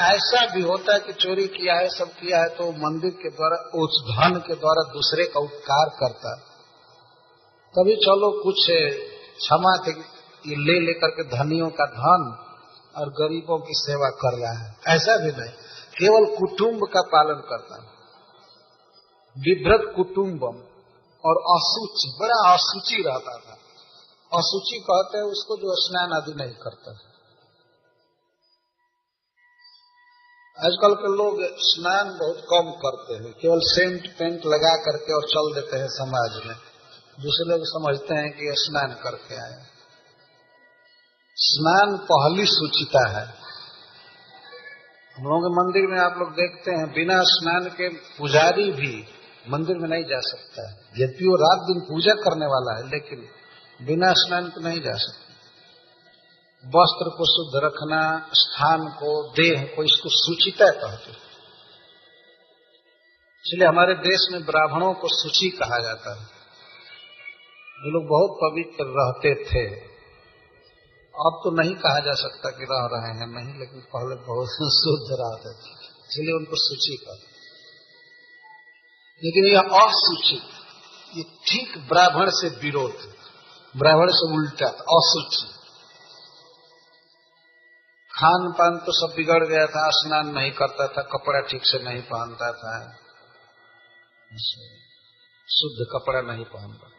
ऐसा भी होता है कि चोरी किया है, सब किया है, तो मंदिर के द्वारा उस धन के द्वारा दूसरे का उपकार करता, तभी चलो कुछ क्षमा के ये ले लेकर के धनियों का धन और गरीबों की सेवा कर रहा है। ऐसा भी नहीं, केवल कुटुंब का पालन करता है। विभ्रत कुटुंबम और अशुचि, बड़ा अशुचि रहता था। अशुचि कहते हैं उसको जो स्नान आदि नहीं करता है। आजकल के लोग स्नान बहुत कम करते हैं, केवल सेंट पेंट लगा करके और चल देते हैं समाज में। दूसरे लोग समझते हैं कि स्नान करके आए। स्नान पहली शुचिता है। हम लोगों के मंदिर में आप लोग देखते हैं बिना स्नान के पुजारी भी मंदिर में नहीं जा सकता है। यद्यपि वो रात दिन पूजा करने वाला है, लेकिन बिना स्नान के नहीं जा सकता। वस्त्र को शुद्ध रखना, स्थान को, देह को, इसको शुचिता कहते हैं। इसलिए हमारे देश में ब्राह्मणों को शुचि कहा जाता है। ये लोग बहुत पवित्र रहते थे। अब तो नहीं कहा जा सकता कि रह रहे हैं, नहीं, लेकिन पहले बहुत शुद्ध रहते थे, इसलिए उनको शुचि कहते। लेकिन यह अशुचि, ये ठीक ब्राह्मण से विरोध, ब्राह्मण से उल्टा, अशुचि। खान पान तो सब बिगड़ गया था, स्नान नहीं करता था, कपड़ा ठीक से नहीं पहनता था, शुद्ध कपड़ा नहीं पहनता,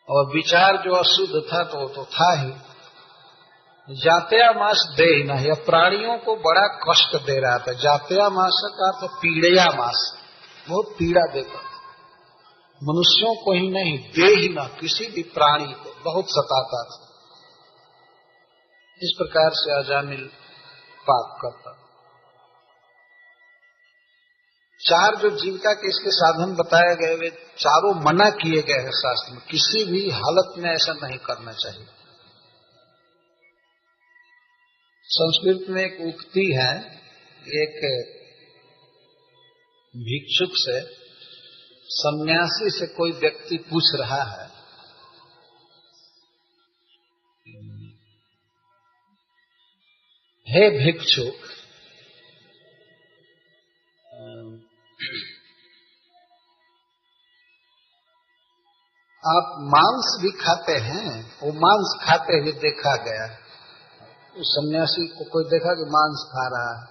और विचार जो अशुद्ध था तो वो तो था ही। जात्या मास दे ही नहीं, प्राणियों को बड़ा कष्ट दे रहा था। जात्या मास का तो पीड़या मास, बहुत पीड़ा देता, मनुष्यों को ही नहीं, दे ही ना, किसी भी प्राणी को बहुत सताता था। इस प्रकार से अजामिल पाप करता। चार जो जीविका के इसके साधन बताए गए, वे चारों मना किए गए हैं शास्त्र में। किसी भी हालत में ऐसा नहीं करना चाहिए। संस्कृत में एक उक्ति है, एक भिक्षुक से, सन्यासी से कोई व्यक्ति पूछ रहा है, हे भिक्षुक, आप मांस भी खाते हैं? वो मांस खाते हुए देखा गया। उस सन्यासी को कोई देखा कि मांस खा रहा है,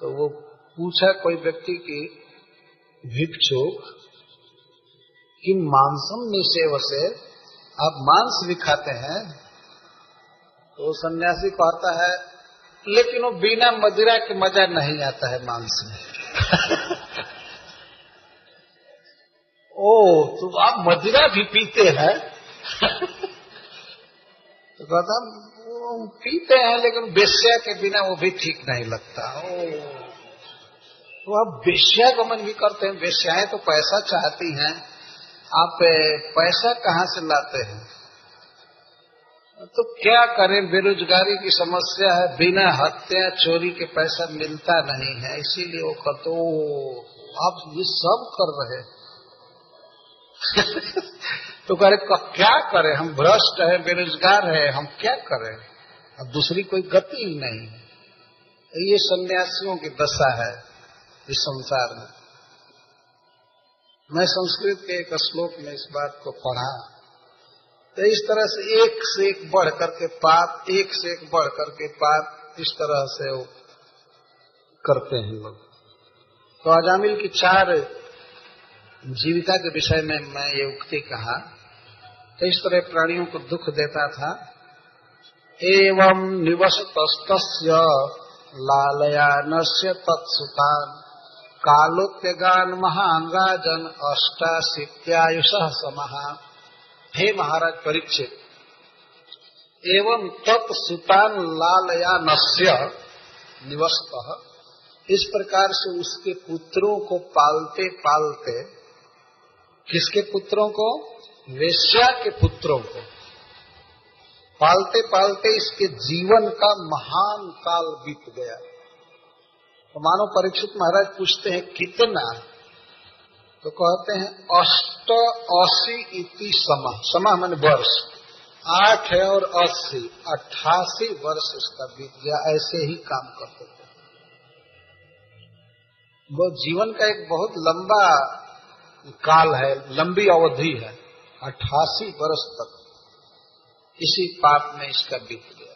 तो वो पूछा कोई व्यक्ति की, भिक्षुक किम मांसम निषेव से, आप मांस भी खाते हैं? तो सन्यासी कहता है, लेकिन वो बिना मदिरा के मजा नहीं आता है मांस में। ओ, तो आप मदिरा भी पीते हैं? तो कहता वो पीते हैं, लेकिन वेश्या के बिना वो भी ठीक नहीं लगता। ओ, तो आप वेश्या गमन भी करते हैं? वेश्याएं तो पैसा चाहती हैं, आप पैसा कहाँ से लाते हैं? तो क्या करें, बेरोजगारी की समस्या है, बिना हत्या चोरी के पैसा मिलता नहीं है, इसीलिए वो कहते, आप ये सब कर रहे तो कह रहे क्या करें, हम भ्रष्ट है, बेरोजगार है, हम क्या करें, अब दूसरी कोई गति ही नहीं है। ये सन्यासियों की दशा है इस संसार में। मैं संस्कृत के एक श्लोक में इस बात को पढ़ा, तो इस तरह से एक बढ़ करके पाप, एक से एक बढ़ करके पाप, इस तरह से वो करते हैं लोग। तो अजामिल की चार जीविका के विषय में मैं ये उक्ति कहा, तो इस तरह प्राणियों को दुख देता था। एवं निवसतस्तस्य लालयानस्य तत्सुतान कालोत्यगान महान राजन अष्टाशीत्यायुषः समः। हे महाराज परीक्षित, एवं तत्सुतान लालयानस्य निवसतः, इस प्रकार से उसके पुत्रों को पालते पालते, किसके पुत्रों को? वेश्या के पुत्रों को पालते पालते इसके जीवन का महान काल बीत गया। तो मानो परीक्षित महाराज पूछते हैं कितना, तो कहते हैं 88 इति समा, समा माने वर्ष, 8 है और 80, 88 वर्ष उसका बीत गया, ऐसे ही काम करते थे। वो जीवन का एक बहुत लंबा काल है, लंबी अवधि है, 88 वर्ष तक इसी पाप में इसका बीत गया।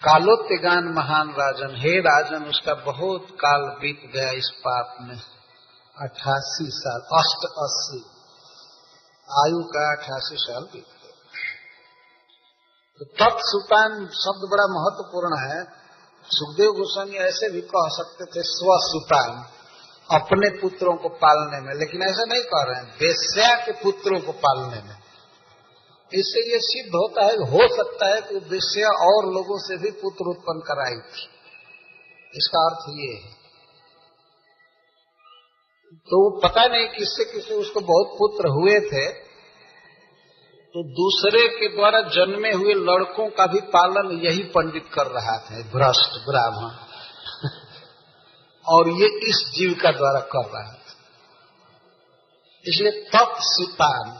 कालोत्तेगान महान राजन, हे राजन, उसका बहुत काल बीत गया इस पाप में, 88 साल, 88 आयु का 88 साल बीत गया। तो तत्सुतान शब्द बड़ा महत्वपूर्ण है। सुखदेव गोस्वामी ऐसे भी कह सकते थे स्वसुतान, अपने पुत्रों को पालने में, लेकिन ऐसा नहीं कह रहे हैं, वेश्या के पुत्रों को पालने में। इससे ये सिद्ध होता है, हो सकता है कि वेश्या और लोगों से भी पुत्र उत्पन्न कराई थी, इसका अर्थ ये है। तो पता नहीं किससे किससे उसको बहुत पुत्र हुए थे, तो दूसरे के द्वारा जन्मे हुए लड़कों का भी पालन यही पंडित कर रहा था, भ्रष्ट ब्राह्मण और ये इस जीविका द्वारा कर रहा था। इसलिए तत्सुतान,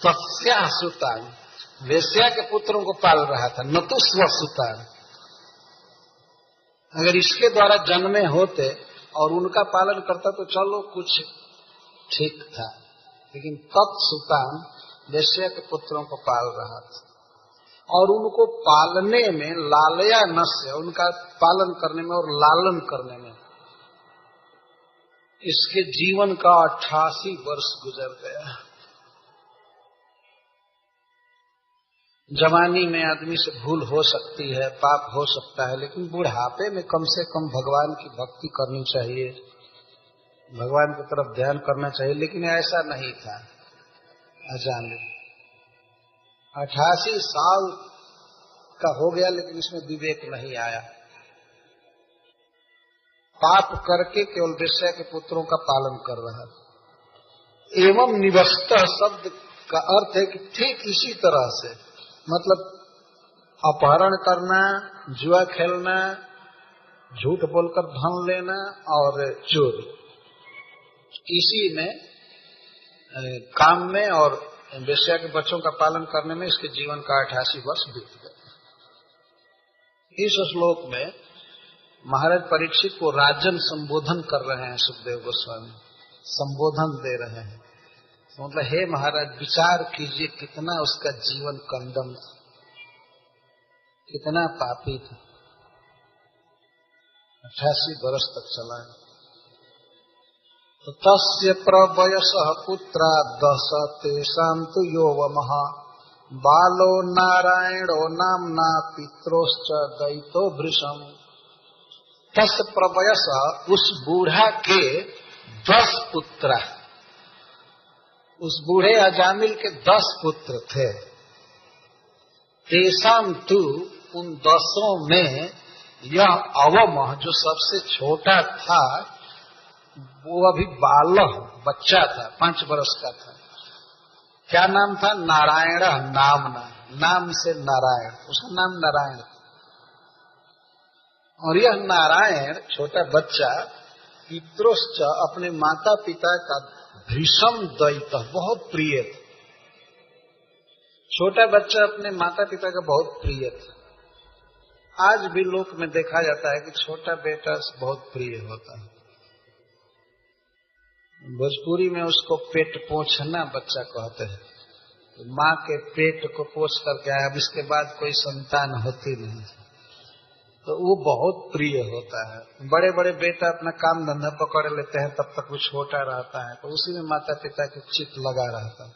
तस्या सुतान, वेश्या के पुत्रों को पाल रहा था, न तो स्वसुतान। अगर इसके द्वारा जन्मे होते और उनका पालन करता तो चलो कुछ ठीक था, लेकिन तत्सुतान वेश्या के पुत्रों को पाल रहा था और उनको पालने में, लालया नस्य, उनका पालन करने में और लालन करने में इसके जीवन का 88 वर्ष गुजर गया। जवानी में आदमी से भूल हो सकती है, पाप हो सकता है, लेकिन बुढ़ापे में कम से कम भगवान की भक्ति करनी चाहिए, भगवान की तरफ ध्यान करना चाहिए। लेकिन ऐसा नहीं था। अजामिल 88 साल का हो गया, लेकिन इसमें विवेक नहीं आया। पाप करके केवल वेश्या के पुत्रों का पालन कर रहा था। एवं निवस्तः शब्द का अर्थ है कि ठीक इसी तरह से, मतलब अपहरण करना, जुआ खेलना, झूठ बोलकर धन लेना और चोरी, इसी में काम में और वेश्या के बच्चों का पालन करने में इसके जीवन का 88 वर्ष बीत गए। इस श्लोक में महाराज परीक्षित को राजन संबोधन कर रहे हैं सुखदेव गोस्वामी, संबोधन दे रहे हैं। तो मतलब हे महाराज, विचार कीजिए कितना उसका जीवन कंदम था, कितना पापी था, 88 वर्ष तक चला है। तो तस्य प्रवयसः पुत्रा 10 तेषां तु योवमः बालो नारायणो नाम्ना पित्रोश्च दैतो भृशम्। तस्य प्रवयसः, उस बूढ़ा के 10 पुत्र, उस बूढ़े अजामिल के 10 पुत्र थे। तेषां तु, उन 10 में यह अवमः, जो सबसे छोटा था, वो अभी बालह, बच्चा था, 5 वर्ष का था। क्या नाम था? नारायण नामना, नाम से नारायण, उसका नाम नारायण। और यह नारायण छोटा बच्चा पितरोश्च, अपने माता पिता का भीषम दैत, बहुत प्रिय था। छोटा बच्चा अपने माता पिता का बहुत प्रिय था। आज भी लोक में देखा जाता है कि छोटा बेटा बहुत प्रिय होता है। भोजपुरी में उसको पेट पोंछना बच्चा कहते हैं। तो माँ के पेट को पोंछ करके आया, अब इसके बाद कोई संतान होती नहीं, तो वो बहुत प्रिय होता है। बड़े बड़े बेटा अपना काम धंधा पकड़ लेते हैं, तब तक वो छोटा रहता है, तो उसी में माता पिता की चित्त लगा रहता है।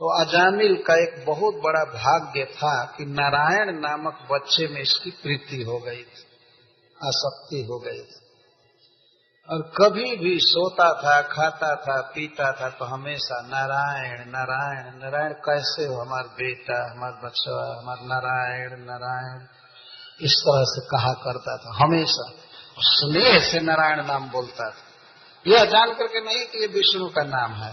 तो अजामिल का एक बहुत बड़ा भाग्य था कि नारायण नामक बच्चे में इसकी प्रीति हो गई थी, आसक्ति हो गई थी। और कभी भी सोता था, खाता था, पीता था, तो हमेशा नारायण नारायण नारायण, कैसे हो हमारा बेटा, हमारा बच्चा, हमारा नारायण नारायण, इस तरह से कहा करता था हमेशा। स्नेह से नारायण नाम बोलता था, यह जान करके नहीं कि ये विष्णु का नाम है,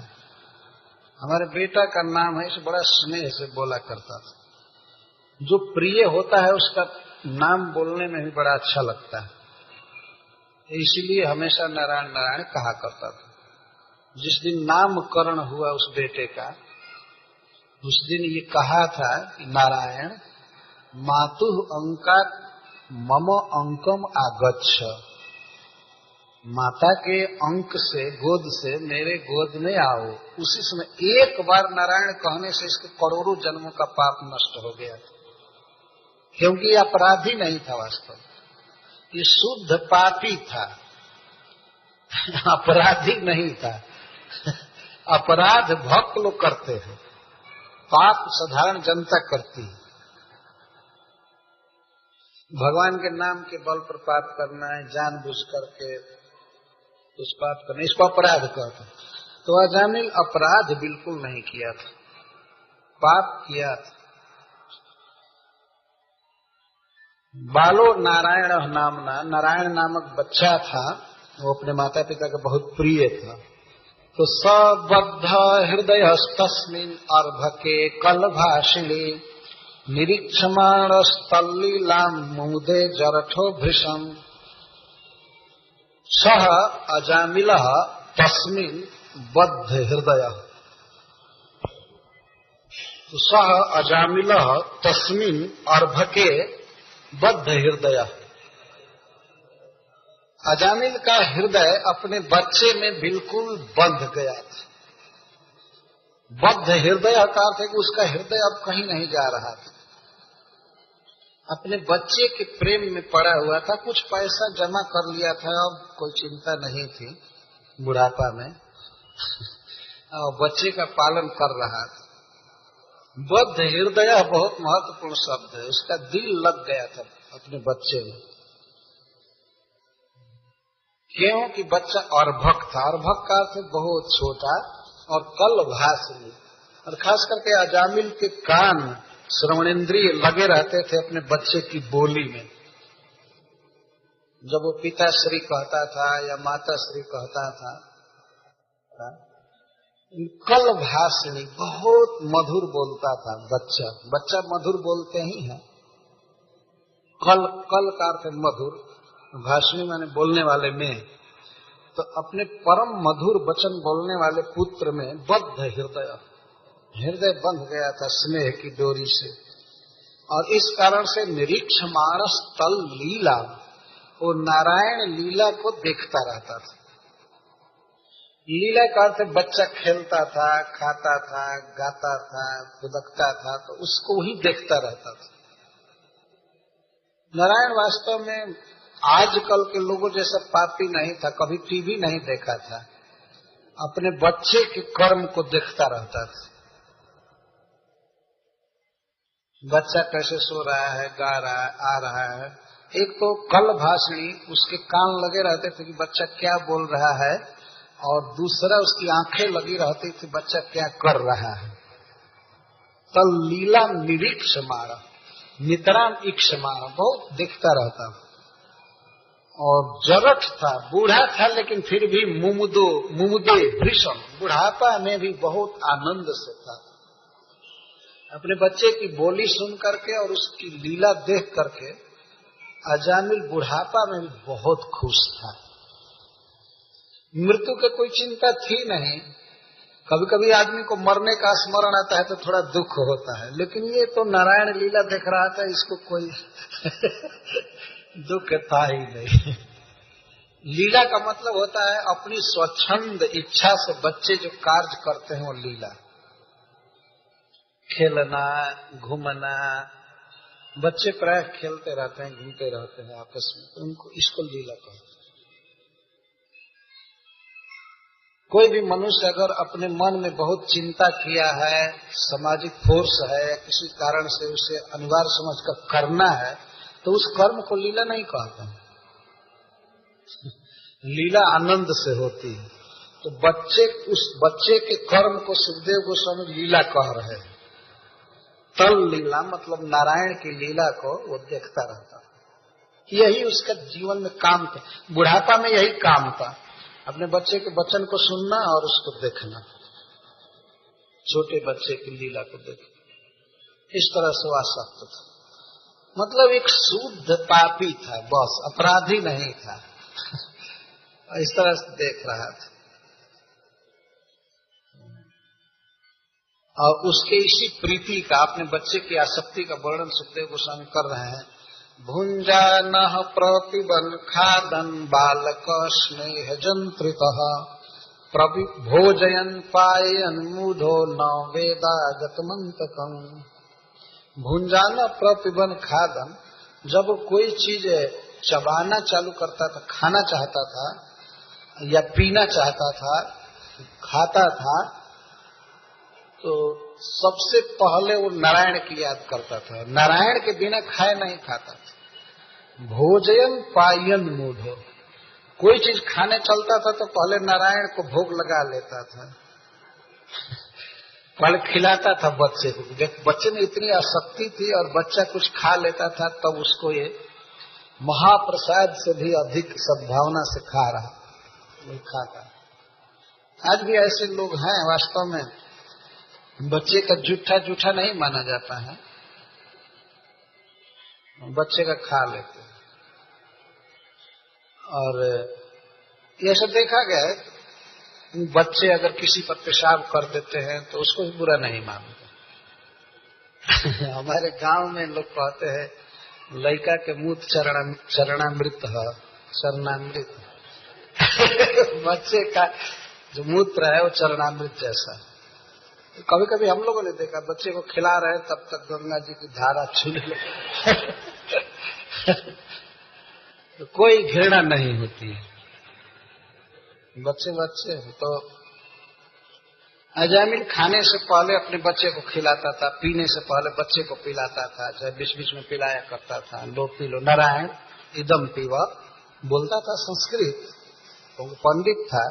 हमारे बेटा का नाम है, इसे बड़ा स्नेह से बोला करता था। जो प्रिय होता है उसका नाम बोलने में भी बड़ा अच्छा लगता है, इसलिए हमेशा नारायण नारायण कहा करता था। जिस दिन नामकरण हुआ उस बेटे का, उस दिन ये कहा था कि नारायण मातुः अंकात् मम अंकम आगच्छ, माता के अंक से गोद से मेरे गोद में आओ। उसी समय एक बार नारायण कहने से इसके करोड़ों जन्मों का पाप नष्ट हो गया, क्योंकि अपराधी नहीं था वास्तव, ये शुद्ध पापी था, अपराधी नहीं था। अपराध भक्त लोग करते हैं, पाप साधारण जनता करती है। भगवान के नाम के बल पर पाप करना है, जानबूझ करके उस पाप करना, इसको अपराध कहते हैं। तो अजामिल अपराध बिल्कुल नहीं किया था, पाप किया था। बालो नारायण नामना, नारायण नामक बच्चा था, वो अपने माता पिता का बहुत प्रिय था। तो सबद्ध हृदय तस्मिन् अर्भके कलभाषिणी निरीक्षमाणस्तल्लीलां मुदे जरठो भृशम् सह अजामिलः तस्मिन् बद्ध हृदय। तो सह अजामिलः तस्मिन् अर्भके बद्ध हृदय। अजामिल का हृदय अपने बच्चे में बिल्कुल बंध गया था। बद्ध हृदय का अर्थ है कि उसका हृदय अब कहीं नहीं जा रहा था, अपने बच्चे के प्रेम में पड़ा हुआ था। कुछ पैसा जमा कर लिया था, अब कोई चिंता नहीं थी बुढ़ापा में, और बच्चे का पालन कर रहा था। बद्ध हृदय बहुत महत्वपूर्ण शब्द है, उसका दिल लग गया था अपने बच्चे में। क्योंकि बच्चा अर्भक था, अर्भक का अर्थ बहुत छोटा, और कलभाषिणी, और खास करके अजामिल के कान श्रवणेन्द्रिय लगे रहते थे अपने बच्चे की बोली में। जब वो पिताश्री कहता था या माताश्री कहता था, कलभाषिणी, बहुत मधुर बोलता था बच्चा। बच्चा मधुर बोलते ही है। कल का अर्थ है मधुर, भाषणी माने बोलने वाले में। तो अपने परम मधुर वचन बोलने वाले पुत्र में बद्ध हृदय बंध गया था स्नेह की डोरी से। और इस कारण से निरीक्षमाणस तल लीला, वो नारायण लीला को देखता रहता था। लीला का अर्थ बच्चा खेलता था, खाता था, गाता था, खुदकता था, तो उसको ही देखता रहता था। नारायण वास्तव में आजकल के लोगों जैसा पापी नहीं था, कभी टीवी नहीं देखा था, अपने बच्चे के कर्म को देखता रहता था। बच्चा कैसे सो रहा है, गा रहा है, आ रहा है। एक तो कल भाषणी, उसके कान लगे रहते थे कि बच्चा क्या बोल रहा है, और दूसरा उसकी आंखें लगी रहती थी बच्चा क्या कर रहा है। तल लीला निरीक्ष मारा, नितराम इक्ष मारा, बहुत देखता रहता। और जरठ था, बूढ़ा था, लेकिन फिर भी मुमुदे भृशम, बुढ़ापा में भी बहुत आनंद से था। अपने बच्चे की बोली सुन करके और उसकी लीला देख करके अजामिल बुढ़ापा में भी बहुत खुश था। मृत्यु की कोई चिंता थी नहीं। कभी कभी आदमी को मरने का स्मरण आता है तो थोड़ा दुख होता है, लेकिन ये तो नारायण लीला देख रहा था, इसको कोई दुख था ही नहीं। लीला का मतलब होता है अपनी स्वच्छंद इच्छा से बच्चे जो कार्य करते हैं वो लीला। खेलना, घूमना, बच्चे प्राय खेलते रहते हैं, घूमते रहते हैं आपस में, तो उनको इसको लीला कहते हैं। कोई भी मनुष्य अगर अपने मन में बहुत चिंता किया है, सामाजिक फोर्स है, किसी कारण से उसे अनिवार्य समझकर करना है, तो उस कर्म को लीला नहीं कहते। लीला आनंद से होती है। तो उस बच्चे के कर्म को सुखदेव गोस्वामी लीला कह रहे हैं। तल लीला मतलब नारायण की लीला को वो देखता रहता, यही उसका जीवन में काम था। बुढ़ापा में यही काम था, अपने बच्चे के वचन को सुनना और उसको देखना, छोटे बच्चे की लीला को देखना। इस तरह से वो आसक्त था, मतलब एक शुद्ध पापी था, बस अपराधी नहीं था। इस तरह से देख रहा था। और उसके इसी प्रीति का, अपने बच्चे की आसक्ति का वर्णन सुखदेव गोस्वामी कर रहे हैं। भुंजान प्रतिबन खादन बालक स्नेह जंत्रितः भोजयन पायन मूढ़ो न वेदागत मंतकम। भुंजान प्रतिबन खादन, जब कोई चीज चबाना चालू करता था, खाना चाहता था या पीना चाहता था, खाता था, तो सबसे पहले वो नारायण की याद करता था। नारायण के बिना खाए नहीं खाता था। भोजयन पायन मूढ़ो, कोई चीज खाने चलता था तो पहले नारायण को भोग लगा लेता था, पहले खिलाता था बच्चे को। जब बच्चे में इतनी आसक्ति थी और बच्चा कुछ खा लेता था तब उसको ये महाप्रसाद से भी अधिक सद्भावना से खा रहा, नहीं खाता। आज भी ऐसे लोग हैं, वास्तव में बच्चे का जूठा जूठा नहीं माना जाता है, बच्चे का खा लेते हैं। और यह सब देखा गया है, बच्चे अगर किसी पर पेशाब कर देते हैं तो उसको भी बुरा नहीं मानते। हमारे गांव में लोग कहते हैं लड़का के मूत चरणामृत है, चरणामृत। बच्चे का जो मूत्र है वो चरणामृत जैसा। तो कभी कभी हम लोगों ने देखा बच्चे को खिला रहे हैं तब तक गंगा जी की धारा छूने लगे। तो कोई घृणा नहीं होती है, बच्चे बच्चे। तो अजामिल खाने से पहले अपने बच्चे को खिलाता था, पीने से पहले बच्चे को पिलाता था, चाहे बीच बीच में पिलाया करता था। लो पी लो, नारायण इदम पीवा बोलता था संस्कृत, तो पंडित था।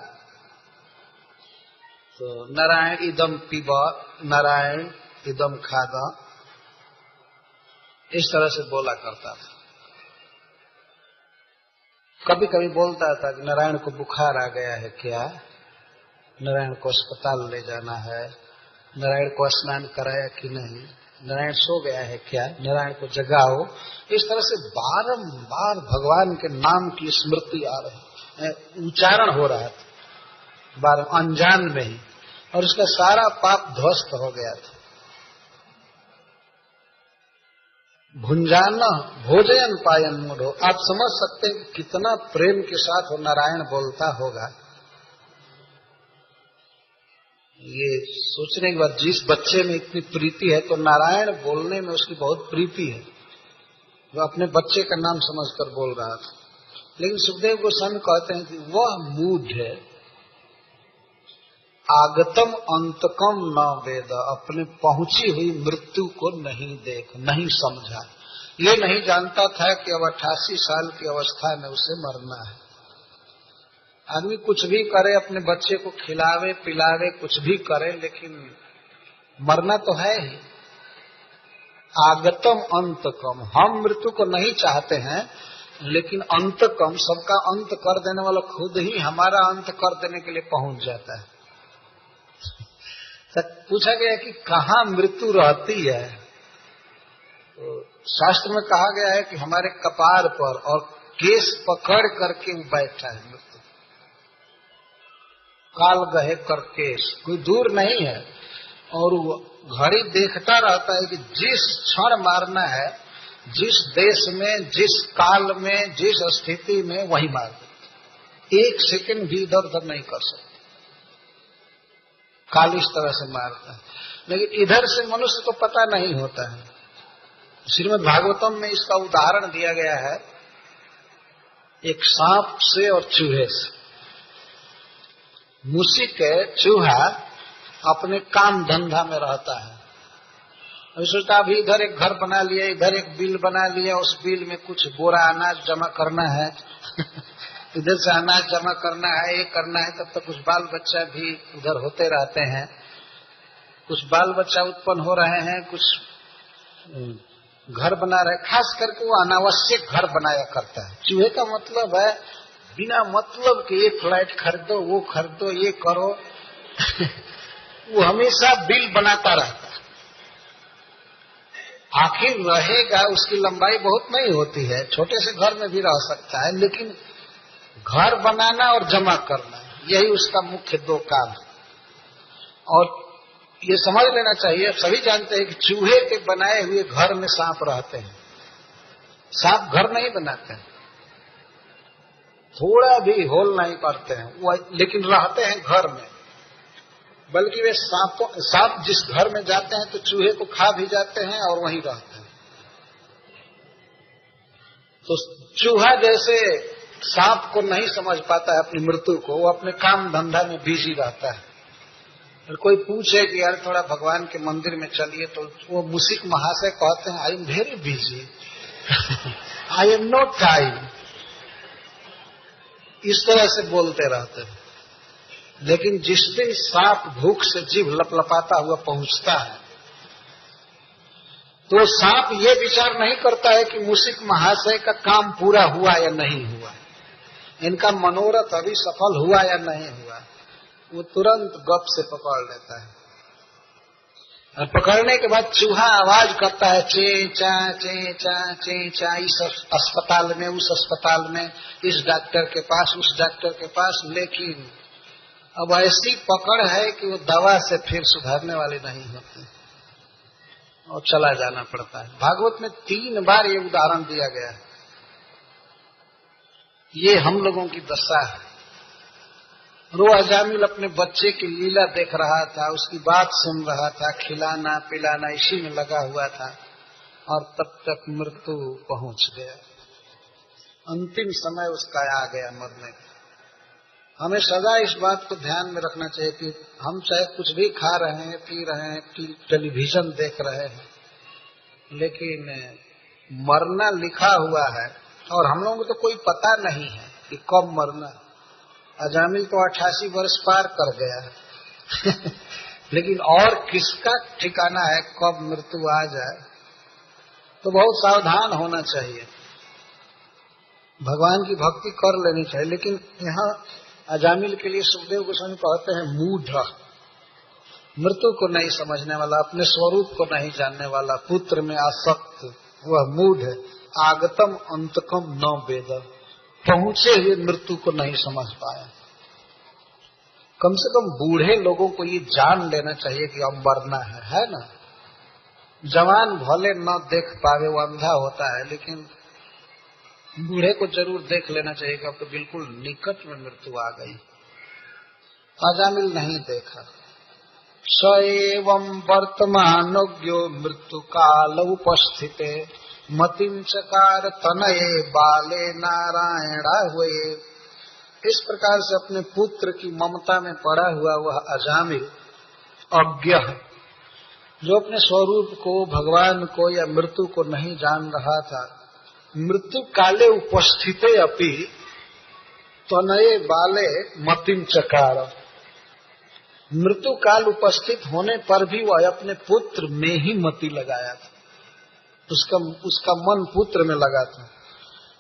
तो नारायण इदम पीवा, नारायण इदम खादा, इस तरह से बोला करता था। कभी कभी बोलता था कि नारायण को बुखार आ गया है क्या, नारायण को अस्पताल ले जाना है, नारायण को स्नान कराया कि नहीं, नारायण सो गया है क्या, नारायण को जगाओ। इस तरह से बारंबार भगवान के नाम की स्मृति आ रही, उच्चारण हो रहा था बार अनजान में ही, और उसका सारा पाप ध्वस्त हो गया था। भुंजाना भोजयन पायन मूढ़ो, आप समझ सकते हैं कि कितना प्रेम के साथ वो नारायण बोलता होगा। ये सोचने के बाद, जिस बच्चे में इतनी प्रीति है तो नारायण बोलने में उसकी बहुत प्रीति है, वो अपने बच्चे का नाम समझकर बोल रहा था। लेकिन सुखदेव गोस्वामी कहते हैं कि वह मूढ़ है, आगतम अंतकम न वेद, अपने पहुंची हुई मृत्यु को नहीं नहीं समझा। ये नहीं जानता था कि अब 88 साल की अवस्था में उसे मरना है। आदमी कुछ भी करे, अपने बच्चे को खिलावे पिलावे, कुछ भी करे, लेकिन मरना तो है ही। आगतम अंतकम, हम मृत्यु को नहीं चाहते हैं, लेकिन अंतकम, सबका अंत कर देने वाला खुद ही हमारा अंत कर देने के लिए पहुंच जाता है। पूछा गया कि कहाँ मृत्यु रहती है, तो शास्त्र में कहा गया है कि हमारे कपार पर, और केस पकड़ करके वो बैठा है मृत्यु। काल गहे कर केस, कोई दूर नहीं है, और वो घड़ी देखता रहता है कि जिस क्षण मारना है, जिस देश में, जिस काल में, जिस स्थिति में, वही मार दे। एक सेकंड भी इधर उधर नहीं कर सकते, काल इस तरह से मारता है। लेकिन इधर से मनुष्य को पता नहीं होता है। श्रीमद् भागवतम में इसका उदाहरण दिया गया है एक सांप से और चूहे से। मूषिक चूहा अपने काम धंधा में रहता है, अभी सोचता अभी इधर एक घर बना लिया, इधर एक बिल बना लिया, उस बिल में कुछ बोरा अनाज जमा करना है इधर से अनाज जमा करना है, ये करना है। तब तक कुछ बाल बच्चा भी उधर होते रहते हैं, कुछ बाल बच्चा उत्पन्न हो रहे हैं, कुछ घर बना रहे। खास करके वो अनावश्यक घर बनाया करता है। चूहे का मतलब है बिना मतलब के, ये फ्लैट खरीदो, वो खरीदो, ये करो वो हमेशा बिल बनाता रहता है। आखिर रहेगा, उसकी लंबाई बहुत नहीं होती है, छोटे से घर में भी रह सकता है, लेकिन घर बनाना और जमा करना, यही उसका मुख्य दो काम है। और ये समझ लेना चाहिए। सभी जानते हैं कि चूहे के बनाए हुए घर में सांप रहते हैं। सांप घर नहीं बनाते हैं, थोड़ा भी होल नहीं करते हैं वो, लेकिन रहते हैं घर में। बल्कि वे सांप जिस घर में जाते हैं तो चूहे को खा भी जाते हैं और वहीं रहते हैं। तो चूहा जैसे सांप को नहीं समझ पाता है अपनी मृत्यु को, वो अपने काम धंधा में बिजी रहता है। और कोई पूछे कि यार थोड़ा भगवान के मंदिर में चलिए, तो वो मुसिक महाशय कहते हैं I am very busy, I am no time, इस तरह से बोलते रहते हैं। लेकिन जिस दिन सांप भूख से जीभ लपलपाता हुआ पहुंचता है, तो सांप ये विचार नहीं करता है कि मुसिक महाशय का काम पूरा हुआ या नहीं हुआ, इनका मनोरथ अभी सफल हुआ या नहीं हुआ। वो तुरंत गप से पकड़ लेता है। और पकड़ने के बाद चूहा आवाज करता है चे चा चे चा चे चा, इस अस्पताल में, उस अस्पताल में, इस डॉक्टर के पास, उस डॉक्टर के पास। लेकिन अब ऐसी पकड़ है कि वो दवा से फिर सुधारने वाली नहीं होती और चला जाना पड़ता है। भागवत में 3 बार ये उदाहरण दिया गया है। ये हम लोगों की दशा है। वो अजामिल अपने बच्चे की लीला देख रहा था, उसकी बात सुन रहा था, खिलाना पिलाना इसी में लगा हुआ था, और तब तक मृत्यु पहुंच गया। अंतिम समय उसका आ गया मरने का। हमें सदा इस बात को ध्यान में रखना चाहिए कि हम चाहे कुछ भी खा रहे हैं, पी रहे हैं, टेलीविजन देख रहे हैं, लेकिन मरना लिखा हुआ है और हम लोगों को तो कोई पता नहीं है कि कब मरना। अजामिल तो 88 वर्ष पार कर गया है लेकिन और किसका ठिकाना है कब मृत्यु आ जाए। तो बहुत सावधान होना चाहिए, भगवान की भक्ति कर लेनी चाहिए। लेकिन यहाँ अजामिल के लिए सुखदेव गोस्वामी कहते हैं मूढ़, मृत्यु को नहीं समझने वाला, अपने स्वरूप को नहीं जानने वाला, पुत्र में आसक्त, वह मूढ़ है। आगतम अंतकम न वेद, पहुंचे हुए मृत्यु को नहीं समझ पाया। कम से कम बूढ़े लोगों को ये जान लेना चाहिए कि अब मरना है ना। जवान भले न देख पावे, वो अंधा होता है, लेकिन बूढ़े को जरूर देख लेना चाहिए कि अब तो बिल्कुल निकट में मृत्यु आ गई। अजामिल नहीं देखा। स एवं वर्तमानोज्ञो मृत्यु काल उपस्थिते मतिम चकार तनये बाले नारायणा हुए। इस प्रकार से अपने पुत्र की ममता में पड़ा हुआ वह अजामिल अज्ञ, जो अपने स्वरूप को, भगवान को या मृत्यु को नहीं जान रहा था, मृत्यु काले उपस्थिते अपि तनये बाले मतिम चकार, मृत्यु काल उपस्थित होने पर भी वह अपने पुत्र में ही मति लगाया था। उसका मन पुत्र में लगा था।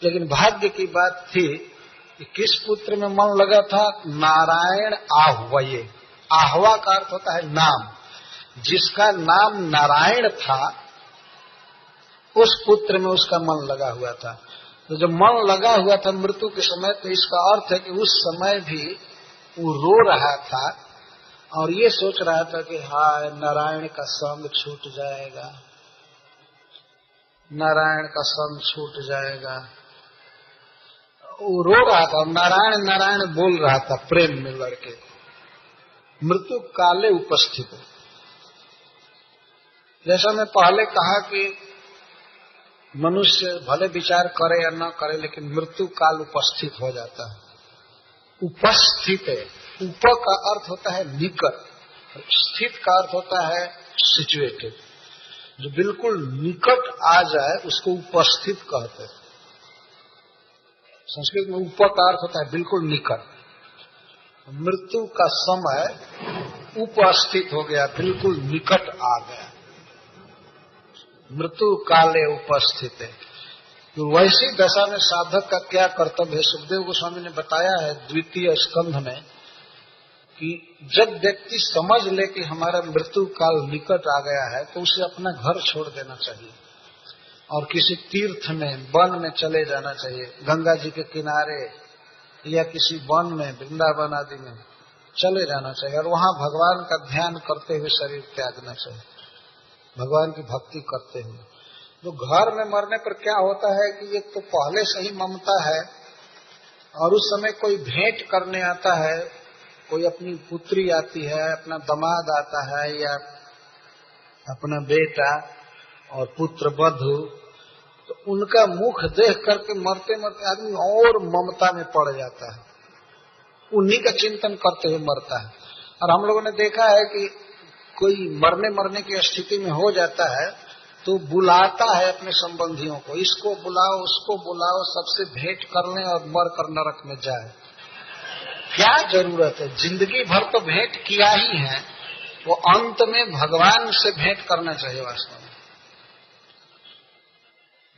लेकिन भाग्य की बात थी कि किस पुत्र में मन लगा था? नारायण आह्वये। आह्वा का अर्थ होता है नाम। जिसका नाम नारायण था उस पुत्र में उसका मन लगा हुआ था। तो जब मन लगा हुआ था मृत्यु के समय, तो इसका अर्थ है कि उस समय भी वो रो रहा था और ये सोच रहा था कि हाय नारायण का संग छूट जाएगा, नारायण का संग छूट जाएगा। वो रो रहा था, नारायण नारायण बोल रहा था प्रेम में लड़के। मृत्यु काले उपस्थित। जैसा मैं पहले कहा कि मनुष्य भले विचार करे या न करे, लेकिन मृत्यु काल उपस्थित हो जाता है। उपस्थित है, उप का अर्थ होता है निकट, स्थित का अर्थ होता है सिचुएटेड। जो बिल्कुल निकट आ जाए उसको उपस्थित कहते हैं। संस्कृत में उप का अर्थ होता है बिल्कुल निकट। मृत्यु का समय उपस्थित हो गया, बिल्कुल निकट आ गया। मृत्यु काले उपस्थित है। तो वैसी दशा में साधक का क्या कर्तव्य है? सुखदेव गोस्वामी ने बताया है 2 स्कंध में कि जब व्यक्ति समझ ले कि हमारा मृत्यु काल निकट आ गया है, तो उसे अपना घर छोड़ देना चाहिए और किसी तीर्थ में, वन में चले जाना चाहिए, गंगा जी के किनारे या किसी वन में, वृंदावन आदि में, चले जाना चाहिए और वहां भगवान का ध्यान करते हुए शरीर त्यागना चाहिए, भगवान की भक्ति करते हुए। तो घर में मरने पर क्या होता है कि एक तो पहले से ही ममता है और उस समय कोई भेंट करने आता है, कोई अपनी पुत्री आती है, अपना दामाद आता है या अपना बेटा और पुत्र वधू, तो उनका मुख देख करके मरते मरते आदमी और ममता में पड़ जाता है, उन्हीं का चिंतन करते हुए मरता है। और हम लोगों ने देखा है कि कोई मरने की स्थिति में हो जाता है तो बुलाता है अपने संबंधियों को, इसको बुलाओ उसको बुलाओ, सबसे भेंट कर लें और मर कर नरक में जाए। क्या जरूरत है, जिंदगी भर तो भेंट किया ही है, वो अंत में भगवान से भेंट करना चाहिए। वास्तव में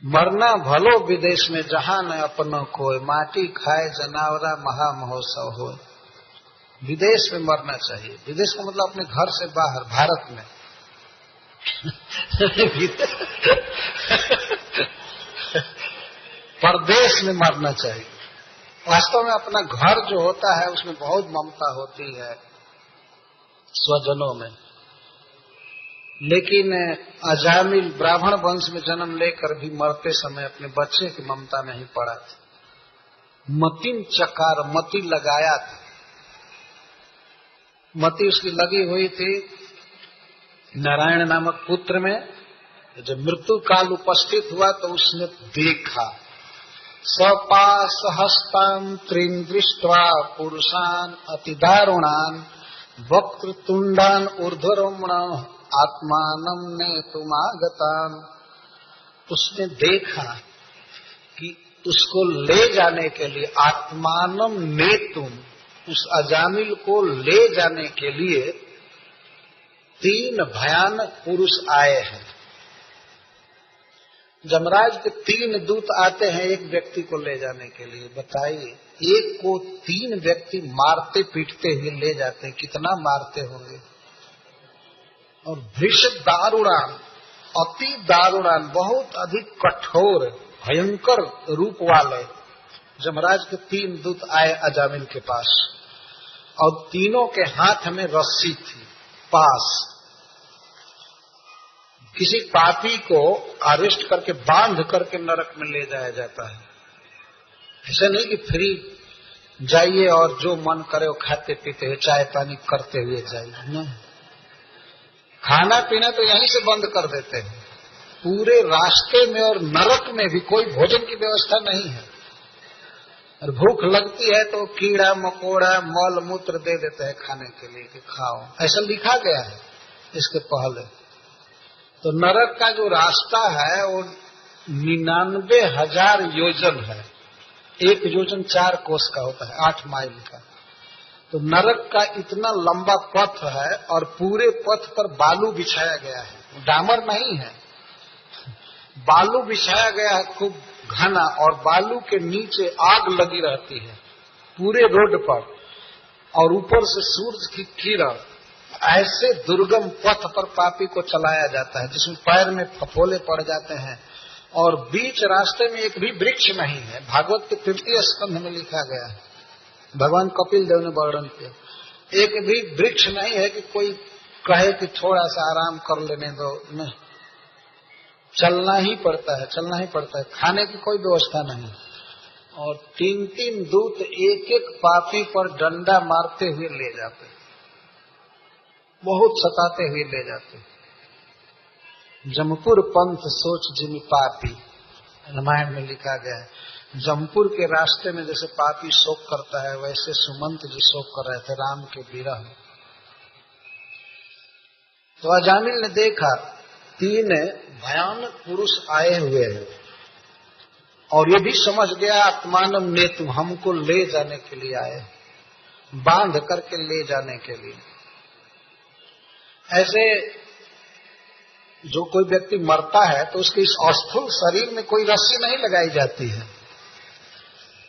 मरना भलो विदेश में जहां न अपनों कोय, माटी खाए जनावरा महा महोत्सव हो। विदेश में मरना चाहिए, विदेश का मतलब अपने घर से बाहर, भारत में परदेश में मरना चाहिए। वास्तव में अपना घर जो होता है उसमें बहुत ममता होती है स्वजनों में, लेकिन अजामिल ब्राह्मण वंश में जन्म लेकर भी मरते समय अपने बच्चे की ममता में ही पड़ा था। मतिन चकार, मति लगाया था, मति उसकी लगी हुई थी नारायण नामक पुत्र में। जब मृत्यु काल उपस्थित हुआ तो उसने देखा, सपास हस्तान त्रीन दृष्ट्वा पुरुषान अतिदारुणान वक्रतुंडान ऊर्ध्वरोमण आत्मानम नेतुमागतान। उसने देखा कि उसको ले जाने के लिए, आत्मानम नेतुम, उस अजामिल को ले जाने के लिए 3 भयानक पुरुष आए हैं। जमराज के 3 दूत आते हैं एक व्यक्ति को ले जाने के लिए। बताइए, एक को 3 व्यक्ति मारते पीटते हुए ले जाते हैं, कितना मारते होंगे। और भृष दारुणान, अति दारुणान, बहुत अधिक कठोर भयंकर रूप वाले जमराज के 3 दूत आए अजामिल के पास, और तीनों के हाथ में रस्सी थी, पास। किसी पापी को अरेस्ट करके बांध करके नरक में ले जाया जाता है। ऐसा नहीं कि फ्री जाइए और जो मन करे वो खाते पीते हुए चाय पानी करते हुए जाइए, नहीं। खाना पीना तो यहीं से बंद कर देते हैं, पूरे रास्ते में और नरक में भी कोई भोजन की व्यवस्था नहीं है। और भूख लगती है तो कीड़ा मकोड़ा मल मूत्र दे देते हैं खाने के लिए कि खाओ, ऐसा लिखा गया है इसके पहले। तो नरक का जो रास्ता है वो 99,000 योजन है, 1 योजन 4 कोस का होता है, 8 माइल का। तो नरक का इतना लंबा पथ है और पूरे पथ पर बालू बिछाया गया है, डामर नहीं है, बालू बिछाया गया है खूब घना, और बालू के नीचे आग लगी रहती है पूरे रोड पर, और ऊपर से सूरज की किरण। ऐसे दुर्गम पथ पर पापी को चलाया जाता है जिसमें पैर में फफोले पड़ जाते हैं, और बीच रास्ते में एक भी वृक्ष नहीं है। भागवत के 3य स्कंध में लिखा गया है, भगवान कपिल देव ने वर्णन किया, एक भी वृक्ष नहीं है कि कोई कहे कि थोड़ा सा आराम कर लेने दो, नहीं, चलना ही पड़ता है, चलना ही पड़ता है। खाने की कोई व्यवस्था नहीं। और 3-3 दूत एक-एक पापी पर डंडा मारते हुए ले जाते, बहुत सताते हुए ले जाते। जमपुर पंथ सोच जिमि पापी, रामायण में लिखा गया है। जमपुर के रास्ते में जैसे पापी शोक करता है, वैसे सुमंत जी शोक कर रहे थे राम के विरह में। तो अजामिल ने देखा 3 भयानक पुरुष आए हुए हैं, और ये भी समझ गया आत्मानम नेतु, हमको ले जाने के लिए आए, बांध करके ले जाने के लिए। ऐसे जो कोई व्यक्ति मरता है तो उसके इस स्थूल शरीर में कोई रस्सी नहीं लगाई जाती है,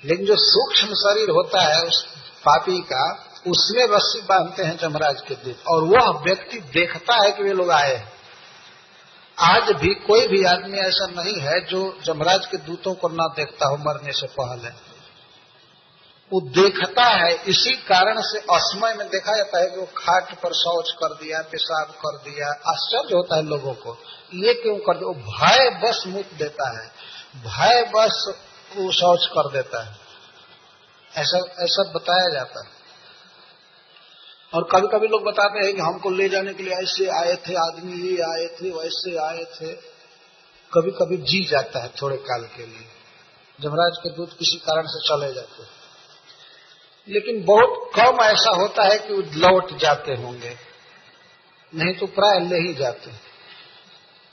लेकिन जो सूक्ष्म शरीर होता है उस पापी का, उसमें रस्सी बांधते हैं जमराज के दूत, और वह व्यक्ति देखता है कि वे लोग आए हैं। आज भी कोई भी आदमी ऐसा नहीं है जो जमराज के दूतों को न देखता हो मरने से पहले। वो देखता है। इसी कारण से असमय में देखा जाता है कि वो खाट पर शौच कर दिया, पेशाब कर दिया। आश्चर्य होता है लोगों को, ये क्यों कर दिया? वो भय बस मुक्त देता है, भय बस वो शौच कर देता है, ऐसा बताया जाता है। और कभी कभी लोग बताते हैं कि हमको ले जाने के लिए ऐसे आए थे आदमी, ये आए थे, वैसे आए थे। कभी कभी जी जाता है थोड़े काल के लिए, जमराज के दूत किसी कारण से चले जाते हैं, लेकिन बहुत कम ऐसा होता है कि वो लौट जाते होंगे, नहीं तो प्राय ले ही जाते।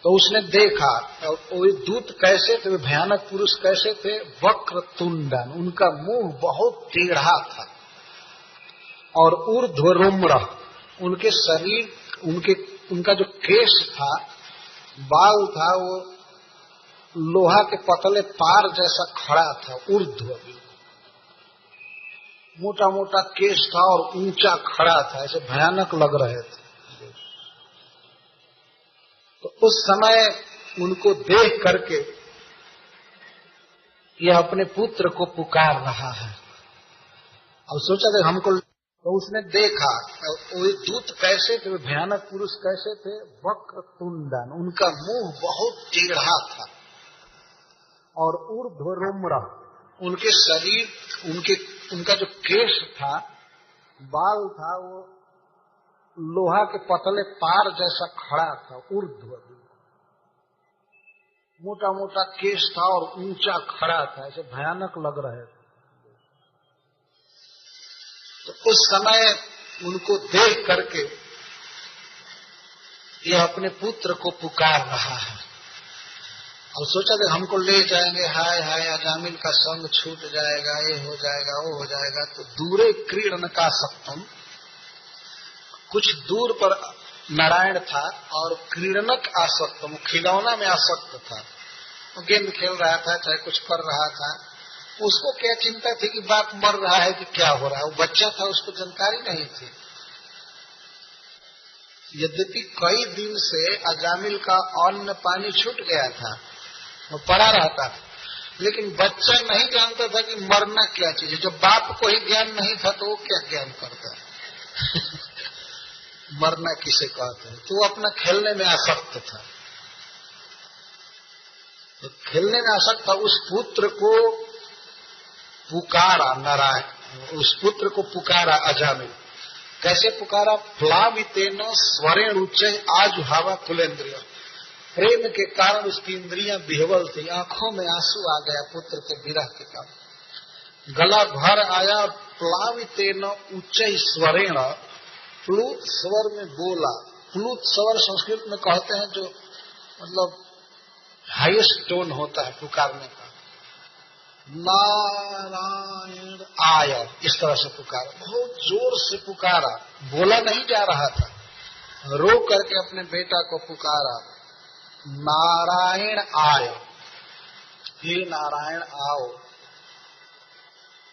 तो उसने देखा वो दूत कैसे थे, भयानक पुरुष कैसे थे, वक्र तुंडन, उनका मुंह बहुत टेढ़ा था, और ऊर्ध्वरुम्र, उनके शरीर, उनका जो केश था, बाल था, वो लोहा के पतले तार जैसा खड़ा था, ऊर्ध्व, मोटा मोटा केश था और ऊंचा खड़ा था, ऐसे भयानक लग रहे थे। तो उस समय उनको देख करके यह अपने पुत्र को पुकार रहा है, और सोचा था हमको। तो उसने देखा वो दूत कैसे थे, भयानक पुरुष कैसे थे, वक्र तुंडन, उनका मुंह बहुत टेढ़ा था, और ऊर्ध्वरुम्र, उनके शरीर, उनका जो केश था, बाल था, वो लोहा के पतले तार जैसा खड़ा था, ऊर्ध्व, मोटा मोटा केश था और ऊंचा खड़ा था, ऐसे भयानक लग रहे थे। तो उस समय उनको देख करके यह अपने पुत्र को पुकार रहा है, और सोचा कि हमको ले जाएंगे, हाय हाय अजामिल का संग छूट जाएगा, ये हो जाएगा, वो हो जाएगा। तो दूरे क्रीड़न का सप्तम, कुछ दूर पर नारायण था, और क्रीड़नक आसक्तम, खिलौना में आसक्त था। वो गेंद खेल रहा था, चाहे कुछ कर रहा था, उसको क्या चिंता थी कि बाप मर रहा है कि क्या हो रहा है। वो बच्चा था, उसको जानकारी नहीं थी। यद्यपि कई दिन से अजामिल का अन्न पानी छूट गया था, वो पड़ा रहता था, लेकिन बच्चा नहीं जानता था कि मरना क्या चीज है। जब बाप को ही ज्ञान नहीं था तो वो क्या ज्ञान करता है मरना किसे कहते हैं। तो वो अपना खेलने में आसक्त था, तो खेलने में आसक्त था। उस पुत्र को पुकारा नारायण, उस पुत्र को पुकारा अजामिल। कैसे पुकारा? प्लावितेन स्वरेण उच्च आजुहावा कुलेन्द्रिय, प्रेम के कारण उसकी इंद्रियां विह्वल थी, आंखों में आंसू आ गया पुत्र के विरह के कारण, गला भर आया। प्लावितेन उच्च स्वरेण, प्लुत स्वर में बोला। प्लुत स्वर संस्कृत में कहते हैं जो मतलब हाईएस्ट टोन होता है पुकारने का। नारायण आय, इस तरह से पुकारा, बहुत जोर से पुकारा, बोला नहीं जा रहा था, रो करके अपने बेटा को पुकारा, नारायण आय, हे नारायण आओ।